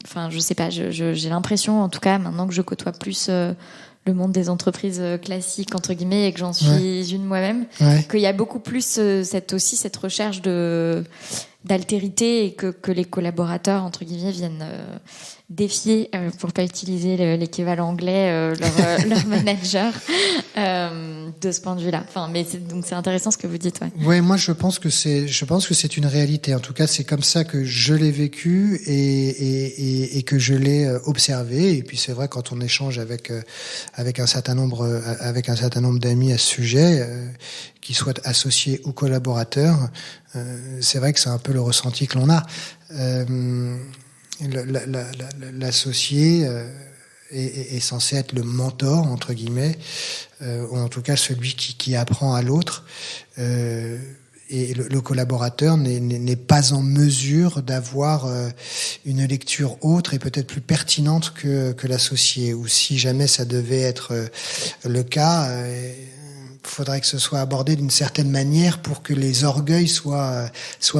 Enfin, je sais pas, j'ai l'impression, en tout cas, maintenant que je côtoie plus... le monde des entreprises classiques, entre guillemets, et que j'en suis une moi-même, qu'il y a beaucoup plus cette recherche d'altérité et que les collaborateurs, entre guillemets, viennent défier, pour pas utiliser l'équivalent anglais, leur manager, de ce point de vue-là. Enfin, mais donc c'est intéressant ce que vous dites, ouais. Ouais, moi je pense que c'est une réalité. En tout cas, c'est comme ça que je l'ai vécu et que je l'ai observé. Et puis c'est vrai, quand on échange avec un certain nombre d'amis à ce sujet, qu'ils soient associés ou collaborateurs, c'est vrai que c'est un peu le ressenti que l'on a. L'associé est censé être le mentor, entre guillemets, ou en tout cas celui qui apprend à l'autre. Et le collaborateur n'est pas en mesure d'avoir une lecture autre et peut-être plus pertinente que l'associé. Ou si jamais ça devait être le cas, faudrait que ce soit abordé d'une certaine manière pour que les orgueils soient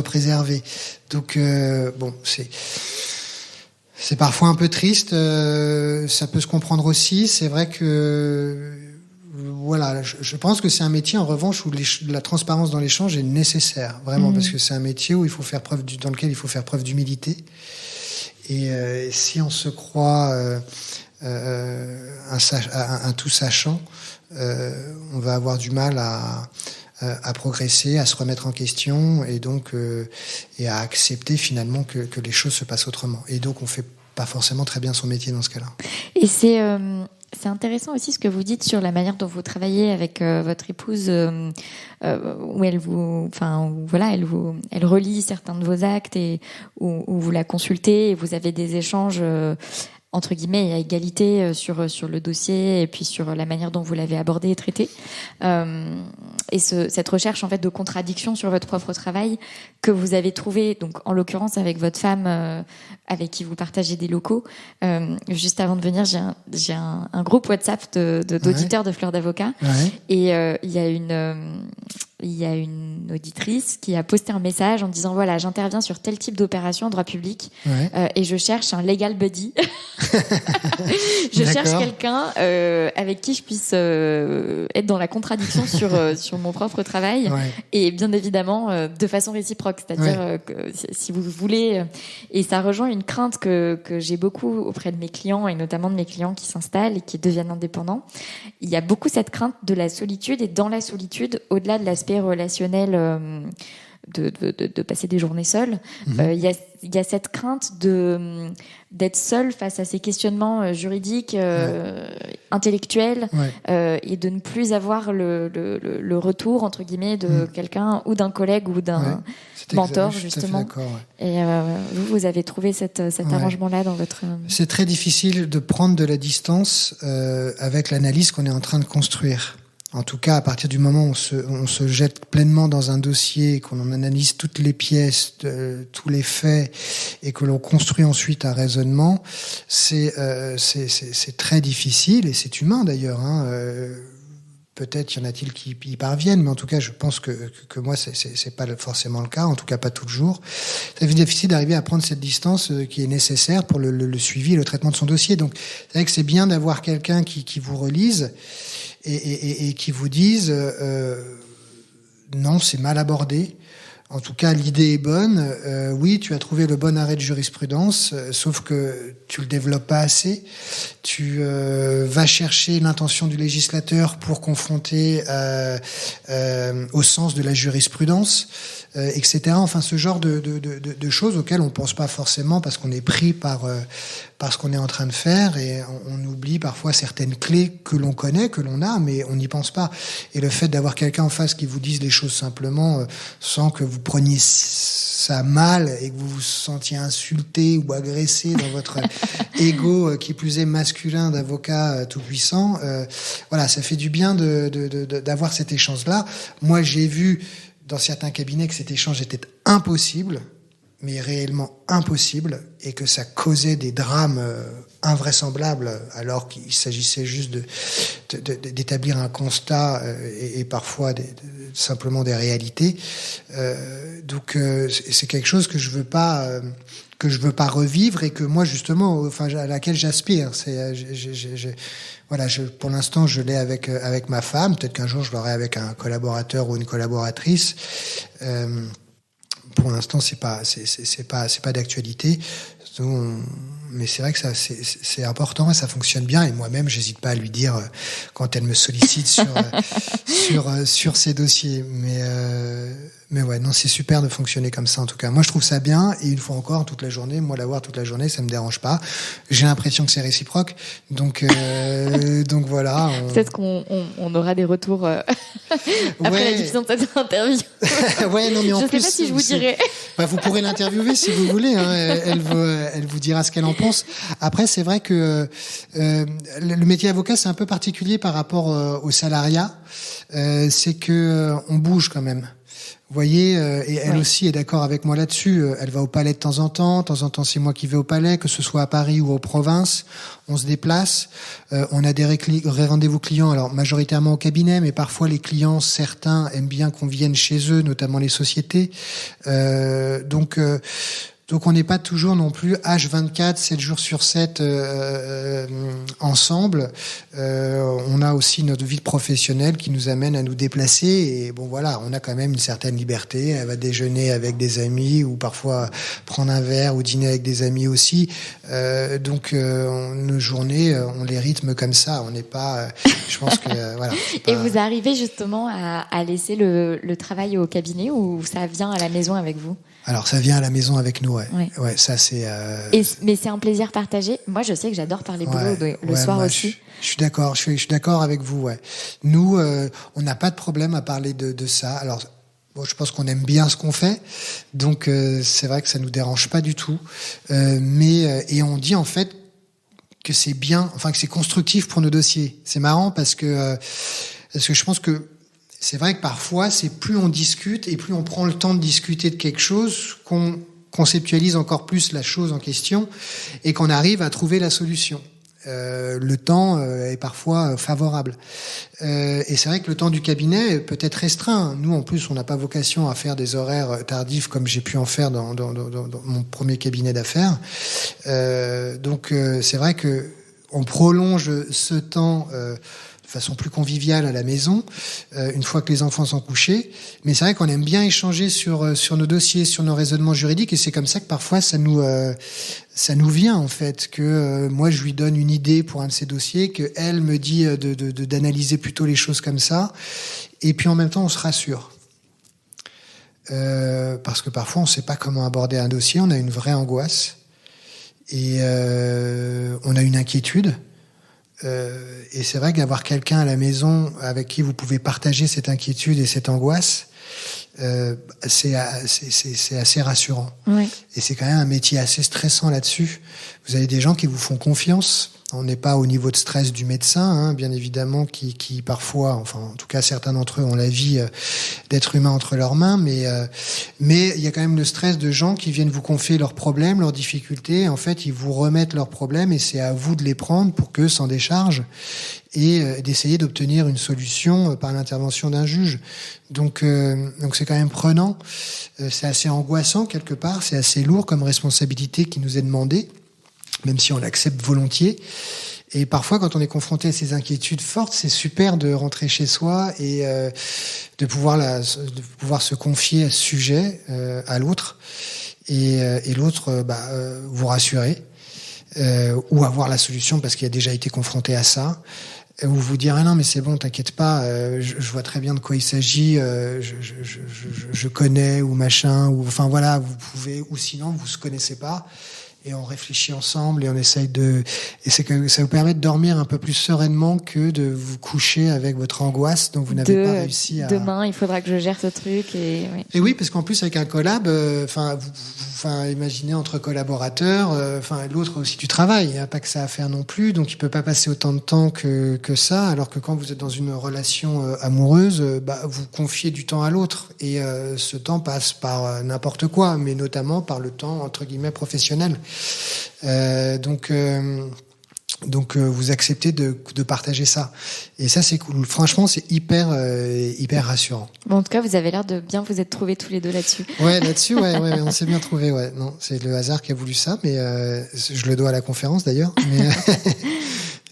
préservés. Donc bon, c'est parfois un peu triste, ça peut se comprendre aussi. C'est vrai que voilà, je pense que c'est un métier en revanche où la transparence dans l'échange est nécessaire, vraiment, parce que c'est un métier où dans lequel il faut faire preuve d'humilité. Et si on se croit un tout sachant, on va avoir du mal à progresser, à se remettre en question et donc et à accepter finalement que les choses se passent autrement. Et donc on fait pas forcément très bien son métier dans ce cas-là. Et c'est intéressant aussi ce que vous dites sur la manière dont vous travaillez avec votre épouse, où elle relie certains de vos actes et où vous la consultez et vous avez des échanges entre guillemets à égalité sur le dossier et puis sur la manière dont vous l'avez abordé et traité. Et cette recherche en fait de contradiction sur votre propre travail que vous avez trouvé, donc en l'occurrence avec votre femme avec qui vous partagez des locaux. Juste avant de venir, j'ai un groupe WhatsApp d'auditeurs de Fleur d'Avocat, et il y a une auditrice qui a posté un message en disant voilà, j'interviens sur tel type d'opération en droit public et je cherche un legal buddy. Je cherche quelqu'un avec qui je puisse être dans la contradiction sur mon propre travail, et bien évidemment de façon réciproque, c'est-à-dire que si vous voulez, et ça rejoint une crainte que j'ai beaucoup auprès de mes clients et notamment de mes clients qui s'installent et qui deviennent indépendants. Il y a beaucoup cette crainte de la solitude, et dans la solitude, au-delà de l'aspect relationnel de passer des journées seules, il y a cette crainte d'être seul face à ces questionnements juridiques, intellectuels, et de ne plus avoir le retour entre guillemets de quelqu'un ou d'un collègue ou d'un mentor, justement. Et vous avez trouvé cet arrangement-là dans votre... C'est très difficile de prendre de la distance avec l'analyse qu'on est en train de construire. En tout cas, à partir du moment où on se jette pleinement dans un dossier, qu'on en analyse toutes les pièces, tous les faits, et que l'on construit ensuite un raisonnement, c'est très difficile, et c'est humain d'ailleurs, peut-être y en a-t-il qui y parviennent, mais en tout cas, je pense que moi, c'est pas forcément le cas, en tout cas pas tout le jour. C'est difficile d'arriver à prendre cette distance qui est nécessaire pour le suivi et le traitement de son dossier. Donc, c'est vrai que c'est bien d'avoir quelqu'un qui vous relise et qui vous dise non, c'est mal abordé. En tout cas, l'idée est bonne. Oui, tu as trouvé le bon arrêt de jurisprudence, sauf que tu le développes pas assez. Tu vas chercher l'intention du législateur pour confronter au sens de la jurisprudence, etc. Enfin, ce genre de choses auxquelles on pense pas forcément parce qu'on est pris par ce qu'on est en train de faire et on oublie parfois certaines clés que l'on connaît, que l'on a, mais on n'y pense pas. Et le fait d'avoir quelqu'un en face qui vous dise les choses simplement, sans que vous preniez ça mal et que vous vous sentiez insulté ou agressé dans votre ego, qui plus est masculin d'avocat tout puissant, voilà, ça fait du bien d'avoir cet échange-là. Moi, j'ai vu dans certains cabinets que cet échange était impossible, mais réellement impossible, et que ça causait des drames invraisemblables, alors qu'il s'agissait juste d'établir un constat et parfois simplement des réalités. Donc c'est quelque chose que je veux pas revivre et que moi justement, enfin à laquelle j'aspire. C'est voilà, pour l'instant je l'ai avec ma femme. Peut-être qu'un jour je l'aurai avec un collaborateur ou une collaboratrice. Pour l'instant, c'est pas d'actualité. Mais c'est vrai que ça, c'est important et ça fonctionne bien. Et moi-même, j'hésite pas à lui dire quand elle me sollicite sur ces dossiers. Mais ouais, non, c'est super de fonctionner comme ça, en tout cas. Moi, je trouve ça bien. Et une fois encore, toute la journée, moi, l'avoir toute la journée, ça me dérange pas. J'ai l'impression que c'est réciproque. Donc voilà. Peut-être qu'on aura des retours après la diffusion de cette interview. Ouais, non, mais en plus. Je sais pas si je vous dirai. Bah, vous pourrez l'interviewer si vous voulez. Hein. Elle vous dira ce qu'elle en pense. Après, c'est vrai que le métier avocat, c'est un peu particulier par rapport au salariat. C'est que on bouge quand même. Vous voyez, et elle aussi est d'accord avec moi là-dessus. Elle va au palais de temps en temps c'est moi qui vais au palais, que ce soit à Paris ou aux provinces. On se déplace, on a des rendez-vous clients, alors majoritairement au cabinet, mais parfois les clients, certains aiment bien qu'on vienne chez eux, notamment les sociétés. Donc on n'est pas toujours non plus H24, 7 jours sur 7 ensemble. On a aussi notre vie professionnelle qui nous amène à nous déplacer. Et bon voilà, on a quand même une certaine liberté. Elle va déjeuner avec des amis ou parfois prendre un verre ou dîner avec des amis aussi. Donc nos journées, on les rythme comme ça. On n'est pas... je pense que... voilà. Et vous arrivez justement à laisser le travail au cabinet ou ça vient à la maison avec vous ? Alors ça vient à la maison avec nous, ouais, ça c'est. Mais c'est un plaisir partagé. Moi, je sais que j'adore parler boulot le soir aussi. Je suis d'accord. Je suis d'accord avec vous. Ouais. Nous, on n'a pas de problème à parler de ça. Alors, bon, je pense qu'on aime bien ce qu'on fait, donc c'est vrai que ça nous dérange pas du tout. Et on dit en fait que c'est bien, enfin que c'est constructif pour nos dossiers. C'est marrant parce que je pense que c'est vrai que parfois, c'est plus on discute et plus on prend le temps de discuter de quelque chose qu'on conceptualise encore plus la chose en question et qu'on arrive à trouver la solution. Le temps est parfois favorable. Et c'est vrai que le temps du cabinet peut être restreint. Nous, en plus, on n'a pas vocation à faire des horaires tardifs comme j'ai pu en faire dans mon premier cabinet d'affaires. Donc, c'est vrai que on prolonge ce temps de façon plus conviviale à la maison, une fois que les enfants sont couchés. Mais c'est vrai qu'on aime bien échanger sur nos dossiers, sur nos raisonnements juridiques, et c'est comme ça que parfois ça nous vient en fait, que moi je lui donne une idée pour un de ses dossiers, que elle me dit d'analyser plutôt les choses comme ça, et puis en même temps on se rassure. Parce que parfois on ne sait pas comment aborder un dossier, on a une vraie angoisse, et on a une inquiétude. Et c'est vrai qu'avoir quelqu'un à la maison avec qui vous pouvez partager cette inquiétude et cette angoisse, c'est assez rassurant. Ouais. Et c'est quand même un métier assez stressant là-dessus. Vous avez des gens qui vous font confiance On n'est pas au niveau de stress du médecin, bien évidemment, qui parfois, enfin en tout cas certains d'entre eux ont la vie d'être humain entre leurs mains, mais il y a quand même le stress de gens qui viennent vous confier leurs problèmes, leurs difficultés. En fait, ils vous remettent leurs problèmes et c'est à vous de les prendre pour qu'eux s'en déchargent et d'essayer d'obtenir une solution par l'intervention d'un juge. Donc c'est quand même prenant, c'est assez angoissant quelque part, c'est assez lourd comme responsabilité qui nous est demandée, même si on l'accepte volontiers. Et parfois, quand on est confronté à ces inquiétudes fortes, c'est super de rentrer chez soi et de pouvoir se confier à ce sujet, à l'autre, et l'autre vous rassurer, ou avoir la solution parce qu'il a déjà été confronté à ça, ou vous dire ah non mais c'est bon, t'inquiète pas, je vois très bien de quoi il s'agit, je connais ou machin, ou enfin voilà, vous pouvez, ou sinon vous se connaissez pas. Et on réfléchit ensemble et on essaye et c'est que ça vous permet de dormir un peu plus sereinement que de vous coucher avec votre angoisse dont vous n'avez pas réussi à... Demain, il faudra que je gère ce truc Et oui, parce qu'en plus avec un collab, imaginez entre collaborateurs, l'autre a aussi du travail, il n'y a pas que ça à faire non plus, donc il peut pas passer autant de temps que ça, alors que quand vous êtes dans une relation amoureuse, vous confiez du temps à l'autre et ce temps passe par n'importe quoi, mais notamment par le temps entre guillemets professionnel. Donc vous acceptez de partager ça et ça c'est cool, franchement c'est hyper rassurant. Bon, en tout cas vous avez l'air de bien vous être trouvés tous les deux là-dessus. Là-dessus on s'est bien trouvés, non c'est le hasard qui a voulu ça, mais je le dois à la conférence d'ailleurs,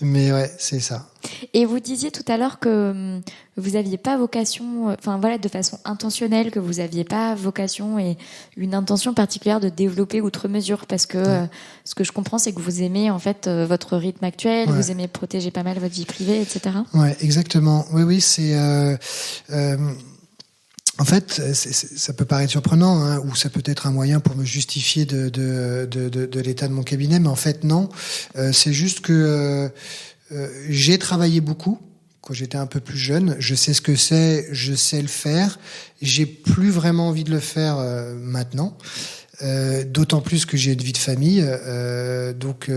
mais ouais, c'est ça. Et vous disiez tout à l'heure que vous aviez pas vocation, de façon intentionnelle, que vous aviez pas vocation et une intention particulière de développer outre mesure, parce que ce que je comprends, c'est que vous aimez en fait votre rythme actuel, vous aimez protéger pas mal votre vie privée, etc. Ouais, exactement. Oui, c'est. En fait, ça peut paraître surprenant, ou ça peut être un moyen pour me justifier de l'état de mon cabinet, mais en fait non. C'est juste que j'ai travaillé beaucoup quand j'étais un peu plus jeune. Je sais ce que c'est, je sais le faire. J'ai plus vraiment envie de le faire maintenant. D'autant plus que j'ai une vie de famille, donc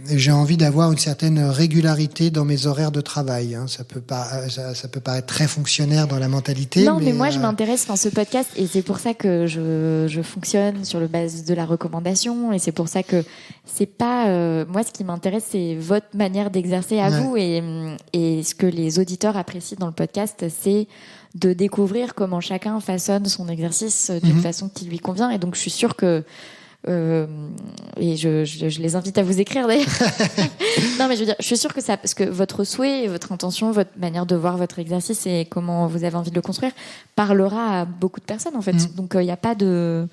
j'ai envie d'avoir une certaine régularité dans mes horaires de travail. Ça peut paraître très fonctionnaire dans la mentalité. Non, mais moi je m'intéresse dans ce podcast et c'est pour ça que je fonctionne sur le base de la recommandation et c'est pour ça que c'est pas moi ce qui m'intéresse c'est votre manière d'exercer à vous et ce que les auditeurs apprécient dans le podcast c'est de découvrir comment chacun façonne son exercice d'une façon qui lui convient. Et donc, je suis sûre que... et je les invite à vous écrire, d'ailleurs. Non, mais je veux dire, je suis sûre que ça... Parce que votre souhait, votre intention, votre manière de voir votre exercice et comment vous avez envie de le construire parlera à beaucoup de personnes, en fait. Donc, il n'y a pas de...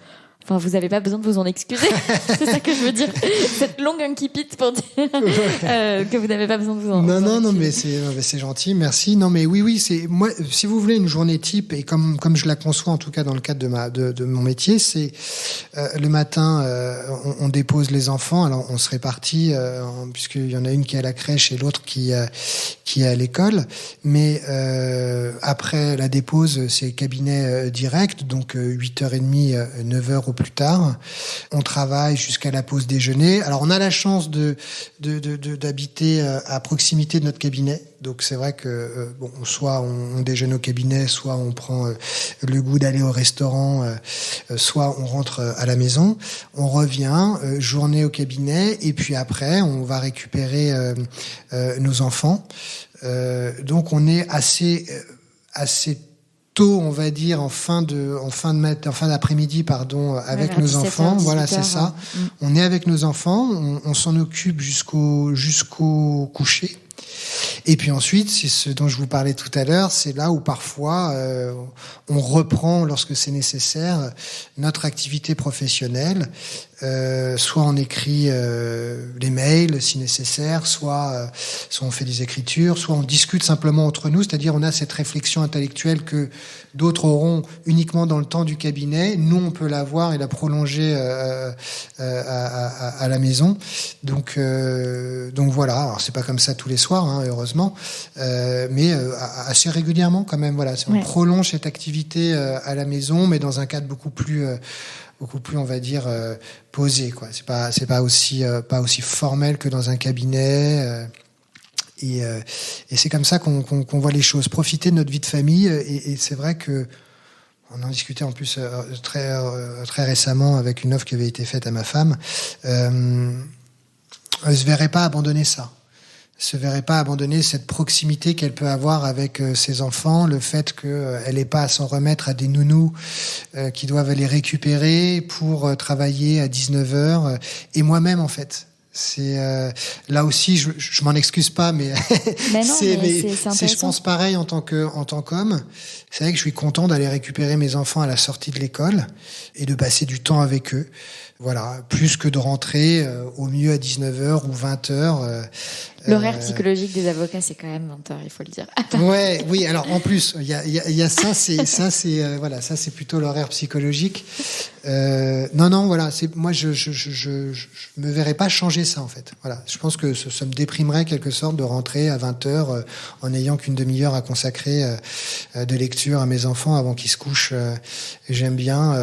vous n'avez pas besoin de vous en excuser. C'est ça que je veux dire. Cette longue incipit pour dire que vous n'avez pas besoin de vous en excuser. Non, mais c'est gentil, merci. Non, mais oui, c'est moi. Si vous voulez une journée type et comme je la conçois en tout cas dans le cadre de mon métier, c'est le matin, on dépose les enfants. Alors on se répartit puisqu'il y en a une qui est à la crèche et l'autre qui est à l'école. Mais après la dépose, c'est cabinet direct, donc 8h30, 9h au plus tard. On travaille jusqu'à la pause déjeuner. Alors, on a la chance d'habiter à proximité de notre cabinet. Donc, c'est vrai que, soit on déjeune au cabinet, soit on prend le goût d'aller au restaurant, soit on rentre à la maison. On revient, journée au cabinet, et puis après, on va récupérer nos enfants. Donc, on est assez tôt, on va dire en fin d'après-midi, avec nos enfants. Voilà, c'est ça. On est avec nos enfants, on s'en occupe jusqu'au coucher. Et puis ensuite, c'est ce dont je vous parlais tout à l'heure, c'est là où parfois on reprend, lorsque c'est nécessaire, notre activité professionnelle. Soit on écrit les mails si nécessaire, soit on fait des écritures, soit on discute simplement entre nous, c'est-à-dire on a cette réflexion intellectuelle que d'autres auront uniquement dans le temps du cabinet. Nous, on peut l'avoir et la prolonger à la maison. Donc voilà. Alors c'est pas comme ça tous les soirs, heureusement. heureusement, mais assez régulièrement quand même. Voilà, on prolonge cette activité à la maison, mais dans un cadre beaucoup plus, on va dire, posé, quoi. C'est pas aussi formel que dans un cabinet. Et c'est comme ça qu'on voit les choses. Profiter de notre vie de famille. Et c'est vrai que on en discutait en plus très récemment avec une offre qui avait été faite à ma femme. Elle se verrait pas abandonner ça. Se verrait pas abandonner cette proximité qu'elle peut avoir avec ses enfants, le fait qu'elle n'ait pas à s'en remettre à des nounous qui doivent aller récupérer pour travailler à 19h. Et moi-même, en fait. C'est là aussi, je m'en excuse pas, mais, non, c'est je pense pareil en tant qu'homme. C'est vrai que je suis content d'aller récupérer mes enfants à la sortie de l'école et de passer du temps avec eux. Voilà, plus que de rentrer au mieux à 19h ou 20h. L'horaire psychologique des avocats, c'est quand même 20h, il faut le dire. Oui. Alors en plus, il y a ça, c'est plutôt l'horaire psychologique. Non, voilà, moi je me verrais pas changer ça en fait. Voilà, je pense que ça me déprimerait quelque sorte de rentrer à 20h en n'ayant qu'une demi-heure à consacrer de lecture à mes enfants avant qu'ils se couchent. J'aime bien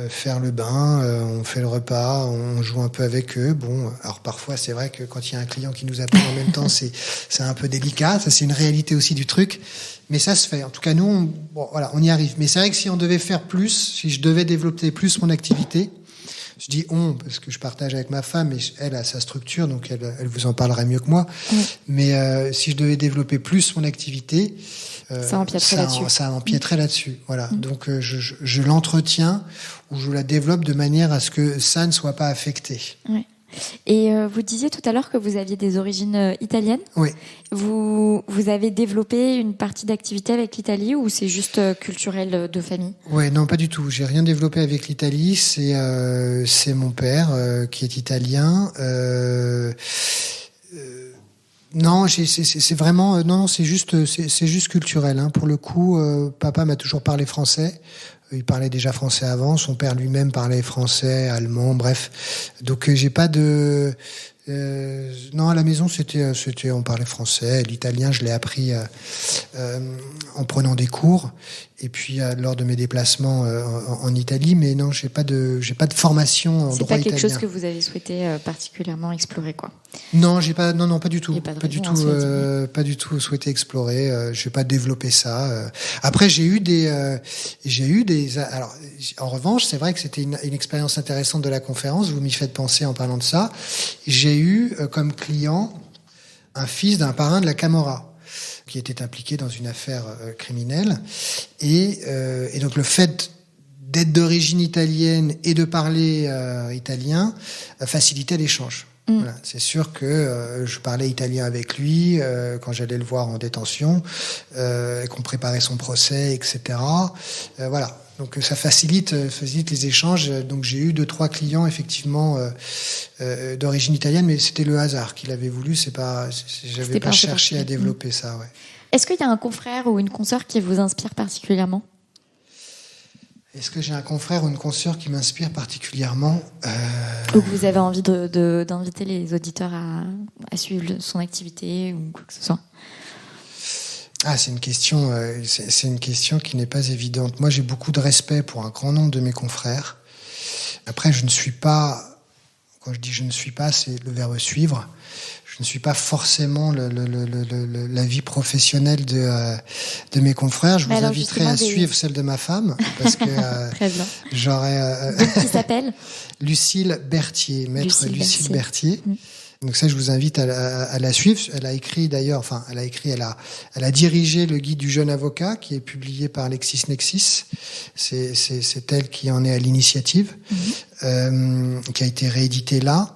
faire le bain, on fait le repas, on joue un peu avec eux. Bon, alors parfois c'est vrai que quand il y a un client qui nous appelle en même temps, c'est un peu délicat. Ça, c'est une réalité aussi du truc. Mais ça se fait. En tout cas, nous, on y arrive. Mais c'est vrai que si on devait faire plus, si je devais développer plus mon activité, je dis parce que je partage avec ma femme et elle a sa structure, donc elle vous en parlerait mieux que moi. Oui. Mais si je devais développer plus mon activité, ça empiéterait là-dessus. Ça empiéterait là-dessus. Voilà. Donc je l'entretiens ou je la développe de manière à ce que ça ne soit pas affecté. Oui. Et vous disiez tout à l'heure que vous aviez des origines italiennes. Oui. Vous avez développé une partie d'activité avec l'Italie ou c'est juste culturel de famille ? Oui, non, pas du tout. J'ai rien développé avec l'Italie. C'est mon père qui est italien. Non, c'est vraiment non, c'est juste culturel. Hein. Pour le coup, papa m'a toujours parlé français. Il parlait déjà français avant. Son père lui-même parlait français, allemand, bref. Donc j'ai pas de non, à la maison c'était on parlait français. L'italien, je l'ai appris en prenant des cours et puis lors de mes déplacements en Italie. Mais non, j'ai pas de formation en droit italien. C'est pas quelque chose que vous avez souhaité particulièrement explorer, quoi. Non, pas du tout. Pas du tout souhaité explorer. Je vais pas développer ça. Après, j'ai eu des. Alors, en revanche, c'est vrai que c'était une expérience intéressante de la conférence. Vous m'y faites penser en parlant de ça. J'ai eu comme client un fils d'un parrain de la Camorra qui était impliqué dans une affaire criminelle et donc le fait d'être d'origine italienne et de parler italien facilitait l'échange. Voilà, c'est sûr que je parlais italien avec lui quand j'allais le voir en détention, et qu'on préparait son procès, etc. Voilà, donc ça facilite les échanges. Donc j'ai eu 2-3 clients effectivement d'origine italienne, mais c'était le hasard qu'il avait voulu. J'avais pas cherché à développer ça. Ouais. Est-ce qu'il y a un confrère ou une consoeur qui vous inspire particulièrement ? Est-ce que j'ai un confrère ou une consoeur qui m'inspire particulièrement Ou que vous avez envie d'inviter les auditeurs à suivre son activité ou quoi que ce soit ? C'est une question qui n'est pas évidente. Moi, j'ai beaucoup de respect pour un grand nombre de mes confrères. Après, je ne suis pas, quand je dis je ne suis pas, c'est le verbe suivre. Je ne suis pas forcément la vie professionnelle de mes confrères. Je vous inviterai à suivre celle de ma femme parce que Très bien. j'aurais. Qui s'appelle Lucille Berthier, maître Lucille Berthier. Donc ça, je vous invite à la suivre. Elle a écrit d'ailleurs, elle a dirigé le guide du jeune avocat qui est publié par LexisNexis. C'est elle qui en est à l'initiative, qui a été réédité là.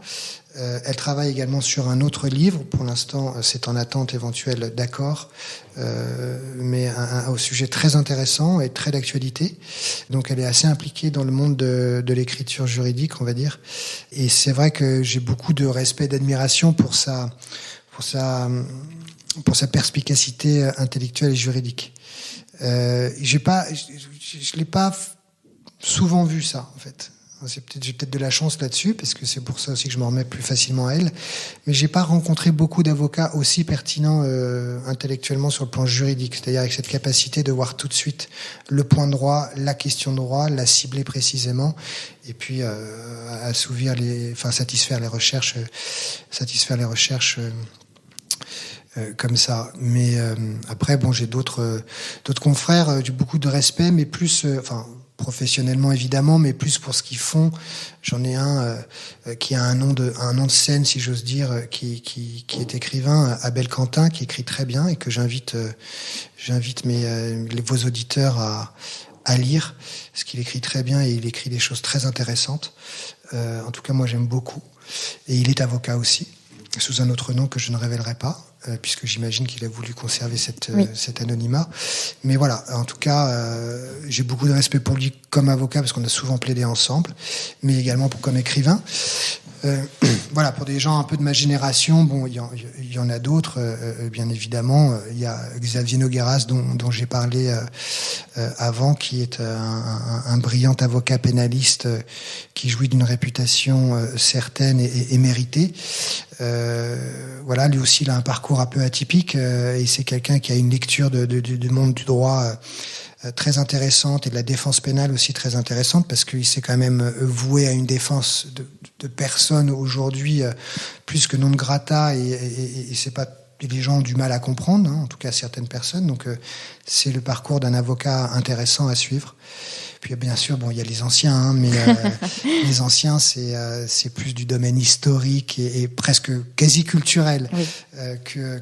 Elle travaille également sur un autre livre. Pour l'instant, c'est en attente éventuelle d'accord, mais au sujet très intéressant et très d'actualité. Donc, elle est assez impliquée dans le monde de l'écriture juridique, on va dire. Et c'est vrai que j'ai beaucoup de respect et d'admiration pour sa perspicacité intellectuelle et juridique. Je l'ai pas souvent vu ça, en fait. J'ai peut-être de la chance là-dessus, parce que c'est pour ça aussi que je me remets plus facilement à elle. Mais j'ai pas rencontré beaucoup d'avocats aussi pertinents intellectuellement sur le plan juridique, c'est-à-dire avec cette capacité de voir tout de suite le point de droit, la question de droit, la cibler précisément, et puis satisfaire les recherches comme ça. Mais après, bon, j'ai d'autres confrères, j'ai beaucoup de respect, mais plus, professionnellement évidemment, mais plus pour ce qu'ils font. J'en ai un qui a un nom de scène, si j'ose dire, qui est écrivain, Abel Quentin, qui écrit très bien et que j'invite vos auditeurs à lire, parce qu'il écrit très bien et il écrit des choses très intéressantes. En tout cas, moi, j'aime beaucoup. Et il est avocat aussi, sous un autre nom que je ne révélerai pas, puisque j'imagine qu'il a voulu conserver cet anonymat. Mais voilà, en tout cas, j'ai beaucoup de respect pour lui comme avocat, parce qu'on a souvent plaidé ensemble, mais également comme écrivain. Voilà, pour des gens un peu de ma génération, bon, il y en a d'autres, bien évidemment. Il y a Xavier Nogueras, dont j'ai parlé avant, qui est un brillant avocat pénaliste qui jouit d'une réputation certaine et méritée. Voilà, lui aussi, il a un parcours un peu atypique, et c'est quelqu'un qui a une lecture du monde du droit très intéressante, et de la défense pénale aussi très intéressante, parce qu'il s'est quand même voué à une défense de personnes aujourd'hui plus que non grata, et c'est pas, les gens ont du mal à comprendre, hein, en tout cas certaines personnes. Donc c'est le parcours d'un avocat intéressant à suivre. Puis bien sûr, bon, il y a les anciens, hein, mais les anciens, c'est plus du domaine historique et presque quasi culturel, oui, que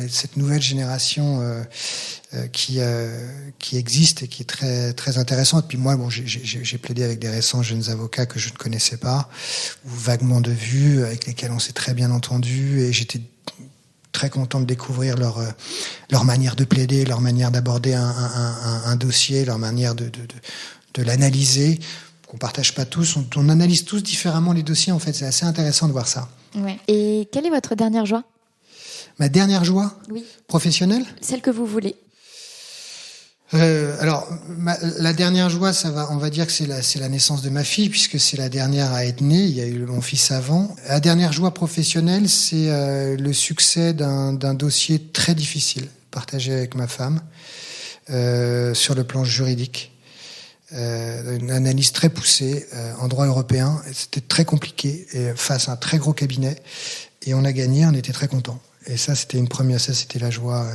cette nouvelle génération qui existe et qui est très très intéressante. Puis moi, bon, j'ai plaidé avec des récents jeunes avocats que je ne connaissais pas, ou vaguement de vue, avec lesquels on s'est très bien entendu, et j'étais très content de découvrir leur manière de plaider, leur manière d'aborder un dossier, leur manière de l'analyser, qu'on partage pas tous. On analyse tous différemment les dossiers, en fait. C'est assez intéressant de voir ça. Ouais. Et quelle est votre dernière joie ? Ma dernière joie ? Oui. Professionnelle ? Celle que vous voulez. Alors, la dernière joie, on va dire que c'est la naissance de ma fille, puisque c'est la dernière à être née. Il y a eu mon fils avant. La dernière joie professionnelle, c'est le succès d'un dossier très difficile partagé avec ma femme sur le plan juridique. Une analyse très poussée en droit européen. C'était très compliqué, et face à un très gros cabinet, et on a gagné. On était très contents. Et ça, c'était une première. Ça, c'était la joie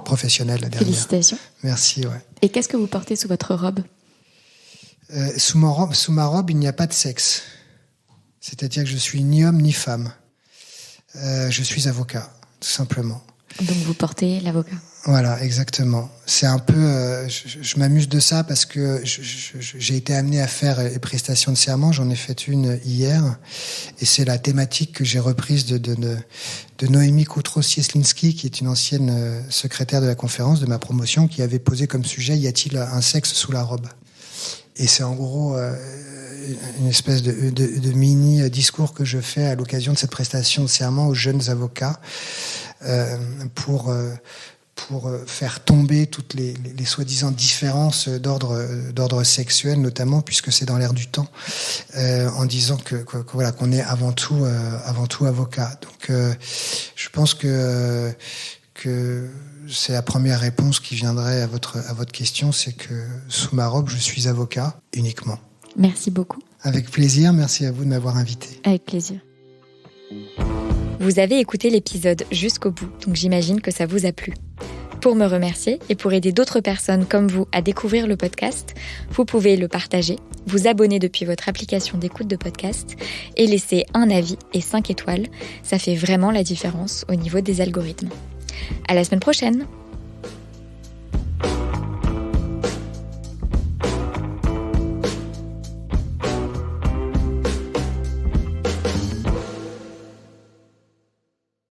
professionnelle, la dernière. Félicitations. Merci, ouais. Et qu'est-ce que vous portez sous votre robe ? Sous ma robe, il n'y a pas de sexe. C'est-à-dire que je suis ni homme ni femme. Je suis avocat, tout simplement. Donc vous portez l'avocat. Voilà, exactement. C'est un peu, je m'amuse de ça parce que j'ai été amené à faire les prestations de serment. J'en ai fait une hier, et c'est la thématique que j'ai reprise de Noémie Koutros-Sieslinski, qui est une ancienne secrétaire de la conférence de ma promotion, qui avait posé comme sujet: y a-t-il un sexe sous la robe ? Et c'est en gros une espèce de mini discours que je fais à l'occasion de cette prestation de serment aux jeunes avocats pour faire tomber toutes les soi-disant différences d'ordre sexuel, notamment, puisque c'est dans l'air du temps, en disant que voilà, qu'on est avant tout avocat. Donc je pense que c'est la première réponse qui viendrait à votre question, c'est que sous ma robe, je suis avocat uniquement. Merci beaucoup. Avec plaisir, merci à vous de m'avoir invité. Avec plaisir. Vous avez écouté l'épisode jusqu'au bout, donc j'imagine que ça vous a plu. Pour me remercier et pour aider d'autres personnes comme vous à découvrir le podcast, vous pouvez le partager, vous abonner depuis votre application d'écoute de podcast et laisser un avis et 5 étoiles. Ça fait vraiment la différence au niveau des algorithmes. À la semaine prochaine!